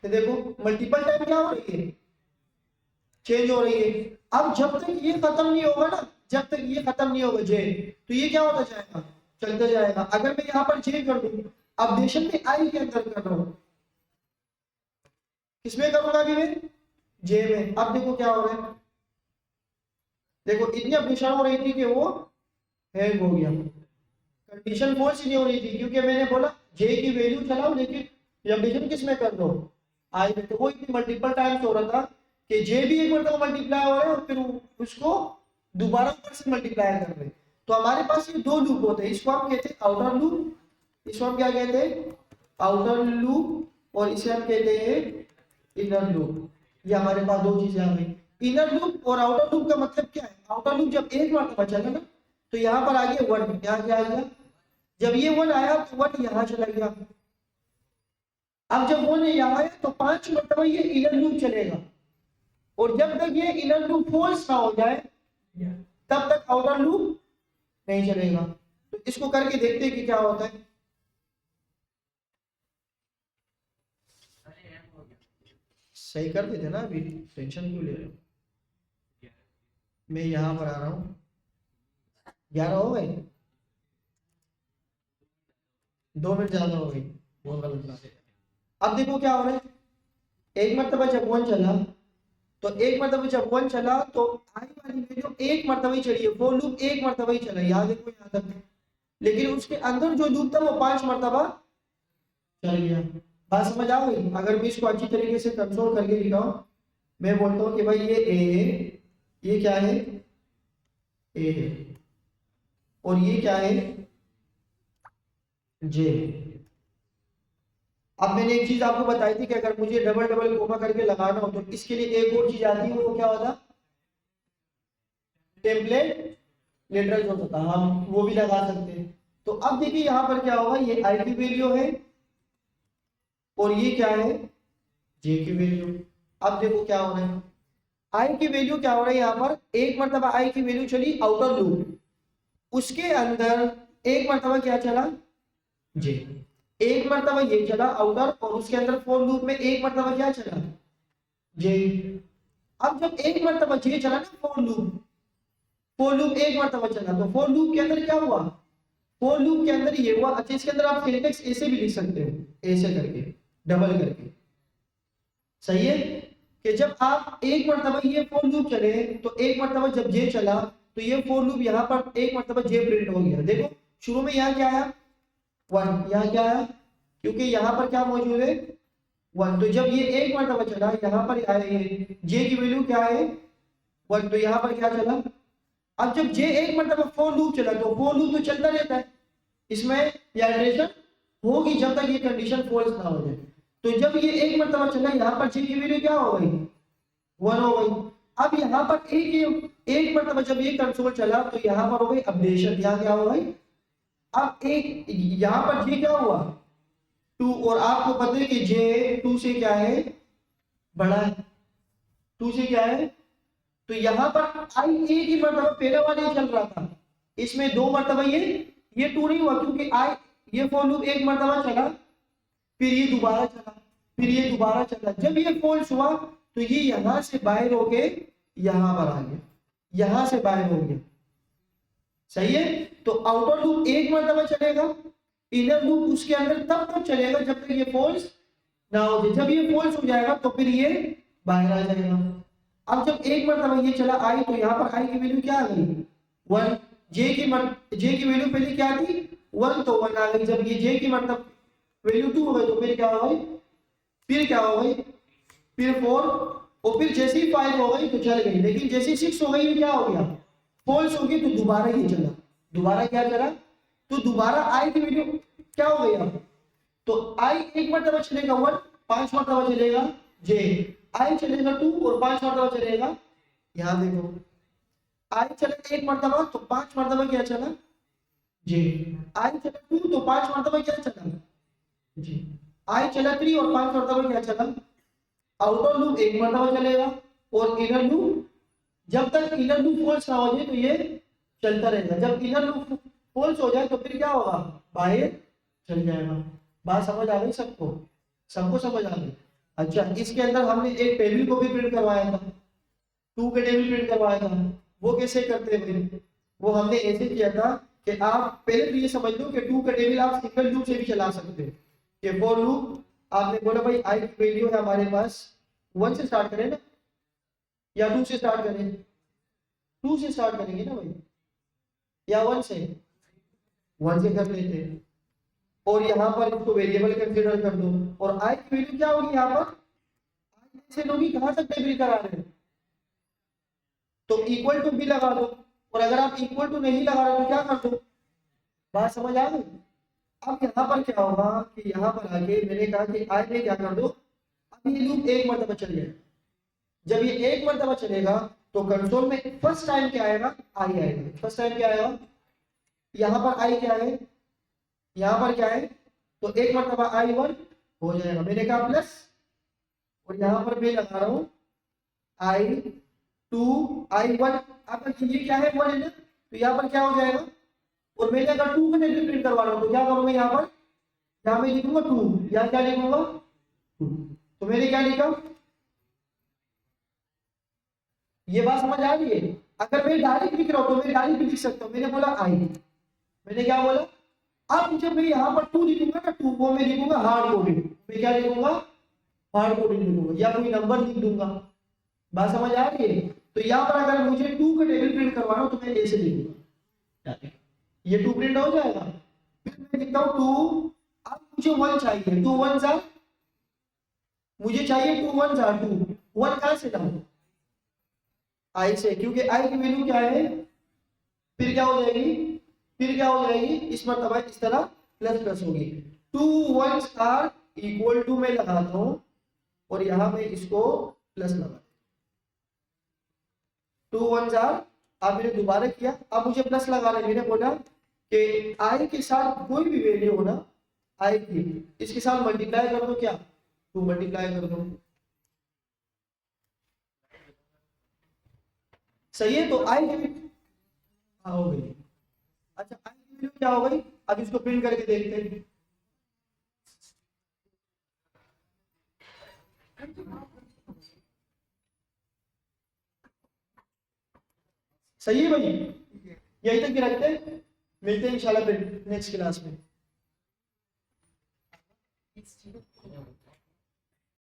S1: तो देखो मल्टीपल टाइम क्या हो रही है, चेंज हो रही है। अब जब तक ये खत्म नहीं होगा ना, जब तक ये खत्म नहीं होगा जे, तो ये क्या होता जाएगा, चलता जाएगा। अगर मैं यहाँ पर जे कर दूं, अपडेशन में आई के अंदर कर रहा हूँ, किसमें करूंगा अभी मैं, जे में। अब देखो क्या हो रहा है, देखो इतनी अपडेशन हो रही थी कि वो हैंग हो गया, कंडीशन फॉल्स नहीं हो रही थी, क्योंकि मैंने बोला जे की वैल्यू चलाओ लेकिन अपडेशन किस में कर दो, आई में। तो वो इतनी मल्टीपल टाइम्स हो रहा था कि जे भी एक बार मल्टीप्लाई हो रहा है और फिर उसको दोबारा ऊपर से मल्टीप्लाई कर रहे हैं। तो हमारे पास ये दो लूप होते हैं, इसको हम कहते हैं आउटर लूप, इसको हम क्या कहते हैं, आउटर लूप, और इसे हम कहते हैं इनर लूप। ये हमारे पास दो चीजें आ गई। इनर लूप और आउटर लूप का मतलब क्या है, आउटर लूप जब एक मरतबा चला ना तो यहाँ पर आ गया 1, यहाँ क्या आ गया, जब ये 1 आया तो 1 यहाँ चला गया। अब जब 1 यहाँ आया तो 5 मरतबा ये इनर लूप चलेगा, और जब तक ये इनर लूप फॉल्स ना हो जाए तब तक आउटर लूप नहीं चलेगा। तो इसको करके देखते हैं कि क्या होता है। सही कर देते ना, अभी टेंशन क्यों ले रहे हो। मैं यहाँ पर आ रहा हूँ, 11 हो गए, 2 मिनट ज्यादा हो गई, बहुत गलत बात है। अब देखो क्या हो रहा है, एक मरतबा जब 1 चला तो एक मरतबा जब 1 चला तो आई वाली वैल्यू एक मरतबा ही चली है, वो लूप एक मरतबा ही चला, याद देखो यहाँ तक। लेकिन उसके अंदर जो लूप था वो 5 मरतबा चल गया। बात समझ आ गई? अगर मैं इसको अच्छी तरीके से कंट्रोल करके लिखाऊं, मैं बोलता हूँ कि भाई ये ए है, ये क्या है, ए है, और ये क्या है, जे। अब मैंने एक चीज आपको बताई थी कि अगर मुझे डबल डबल कोमा करके लगाना हो तो इसके लिए एक और चीज आती है, वो क्या होता, टेम्पलेट लेटरल होता था, हम वो भी लगा सकते हैं। तो अब देखिए यहाँ पर क्या होगा, ये आई की वैल्यू है और ये क्या है, जे की वैल्यू। अब देखो क्या हो रहा है, आई की वैल्यू क्या हो रहा है, यहाँ पर एक मरतबा आई की वैल्यू चली आउटर लूप, उसके अंदर एक मरतबा क्या चला, जे। एक मरतबा ये चला आउटर, और उसके अंदर फॉर लूप में एक मरतबा क्या चला, जे। अब जब एक मरतबा जे चला ना फॉर लूप एक मरतबा चला, तो फॉर लूप के अंदर क्या हुआ, फॉर लूप के अंदर ये हुआ। अच्छा, इसके अंदर आप सिंटेक्स ऐसे भी लिख सकते हो, ऐसे करके डबल करके, सही है, कि जब आप एक मरतबा ये फॉर लूप चले तो एक मरतबा जब जे चला तो ये फॉर लूप यहाँ पर एक मरतबा जे प्रिंट हो गया। देखो शुरू में यहाँ क्या आया, 1, यहाँ क्या आया, क्योंकि यहाँ पर क्या मौजूद है, 1। तो जब ये एक मरतबा चला यहाँ पर आया, ये जे की वैल्यू क्या है, 1, तो यहाँ पर क्या चला। अब जब जे एक मरतबा फॉर लूप चला तो फॉर लूप तो चलता रहता है, इसमें इटरेशन होगी जब तक ये कंडीशन फॉल्स ना हो जाए। तो जब ये एक मरतबा चला यहाँ पर जे की वैल्यू क्या हो गई, 1 हो गई। अब यहाँ पर एक मरतबा जब ये कंसोल चला तो यहाँ पर हो गई अपडेशन, यहाँ क्या हो गई, अब एक यहाँ पर जे क्या हुआ, 2, और आपको पता है कि जे 2 से क्या है, बड़ा है, 2 से क्या है। तो यहाँ पर आई एक ही मरतबा पहला वाला ही चल रहा था, इसमें 2 मरतबा ये 2 नहीं हुआ, क्योंकि आई ये फॉर लूप एक मरतबा चला, फिर ये दोबारा चला, फिर ये दोबारा चला। जब ये फॉल्स हुआ तो ये यहां से बाहर होके यहां पर आ गया, यहां से बाहर हो गया, सही है। तो आउटर लूप एक मरतबा चलेगा, इनर लूप उसके अंदर तब तक चलेगा जब तक ये फॉल्स ना हो जाए। जब ये फॉल्स हो जाएगा तो फिर ये बाहर आ जाएगा। अब जब एक मरतबा ये चला आई तो यहाँ पर आई की वैल्यू क्या आ गई, 1। जे की वैल्यू पहले क्या थी, 1, तो 1 आ गई। जब ये जे की मतलब वैल्यू 2 हो गई तो फिर क्या हो गई, फिर 4, और फिर जैसे ही 5 हो गई तो चल गई। लेकिन जैसे 6 हो गई क्या हो गया, फॉल्स हो गई, तो दोबारा ये चला, दोबारा क्या चला, तो दोबारा आई की वैल्यू क्या हो गई अब, तो आई एक मरतबा चलेगा 1, 5 मरतबा चलेगा जे, आई चलेगा 2 और 5 मरतबा चलेगा, यहाँ देखो आई चला एक मरतबा तो 5 मरतबा क्या चला, जे। आई चला 2 तो 5 मरतबा क्या चला, जी। आई चला 3 और 5 मरतबा क्या चला, आउटर लूप एक मरतबा चलेगा, और इनर लूप जब तक इनर लूप फॉल्स ना हो जाए तो ये चलता रहेगा। जब इनर लूप फॉल्स हो जाए तो फिर क्या होगा, बाहर चल जाएगा। बात समझ आ गई सबको, सबको समझ आ गई। अच्छा, इसके अंदर हमने एक टेबल को भी प्रिंट करवाया था, टू के टेबल प्रिंट करवाया था। वो कैसे करते हैं, वो हमने ऐसे किया था कि आप पहले तो ये समझ लो कि टू का टेबल आप सिंगल लूप से भी चला सकते हो। कि फॉर लूप आपने बोला भाई आई की वैल्यू है हमारे पास 1 से स्टार्ट करें ना, या 2 से स्टार्ट करें, 2 से स्टार्ट करेंगे ना भाई, या 1 से, 1 से कर लेते हैं। और यहाँ पर इसको वेरिएबल कंसीडर कर दो, और आई की वैल्यू क्या होगी यहाँ पर, आई से लोग कहाँ तक टेबल करा रहे हैं, तो इक्वल टू भी लगा दो। और अगर आप इक्वल टू नहीं लगा रहे तो क्या कर दो, बात समझ आ गई। अब यहाँ पर क्या होगा कि यहाँ पर आके मैंने कहा कि आई में क्या कर दो, अब ये लूप एक मरतबा चल जाए। जब ये एक मरतबा चलेगा तो कंसोल में फर्स्ट टाइम क्या आएगा, आई आएगा। फर्स्ट टाइम क्या आएगा, यहाँ पर आई क्या है, यहाँ पर क्या है, तो एक मरतबा आई 1 हो जाएगा, मैंने कहा प्लस, और यहाँ पर मैं लगा रहा हूँ आई 2 आई 1। अब ये क्या है 1 है ना, तो यहाँ पर क्या हो जाएगा, और मैंने अगर 2 का टेबल प्रिंट करवा रहा हूँ तो क्या करूँगा, यहाँ पर यहाँ में लिखूंगा 2, यहाँ क्या लिखूंगा 2। तो मैंने क्या लिखा, ये बात समझ आ रही है। अगर मैं डायरेक्ट लिख रहा हूँ तो मैं डायरेक्ट भी लिख सकता हूँ, मैंने बोला आई, मैंने क्या बोला, अब जब मैं यहाँ पर 2 लिखूंगा ना, 2 को मैं लिखूंगा हार्ड कोडिंग, मैं क्या लिखूंगा, हार्ड कोडिंग लिखूंगा, या कोई नंबर लिख दूंगा। बात समझ आ रही है। तो यहाँ पर अगर मुझे 2 का टेबल प्रिंट करवाना हो तो मैं ऐसे लिखूंगा, ये 2 प्रिंट हो जाएगा। फिर मैं लिखता हूँ 2, अब मुझे 1 चाहिए, 2 1 जा, मुझे चाहिए 2 1 जा 2, 1 कहाँ से लाऊं, आई से, क्योंकि आई की वैल्यू क्या है, फिर क्या हो जाएगी, फिर क्या हो जाएगी, इस मरतबा इस तरह प्लस प्लस होगी। 2 1s आर इक्वल टू में लगाता हूं, और यहां पे इसको प्लस लगा, 2 1s आर, अब मैंने दोबारा किया, अब मुझे प्लस लगाना है। मैंने बोला कि आई के साथ कोई भी वैल्यू हो ना, आई की, इसके साथ मल्टीप्लाई कर दो, क्या 2 मल्टीप्लाई कर दो, सही है। तो आई की हो गई। अच्छा, आई की वैल्यू क्या हो गई, अब इसको प्रिंट करके देखते हैं। सही है भाई, यही तक रखते हैं, मिलते हैं इंशाल्लाह फिर नेक्स्ट क्लास में।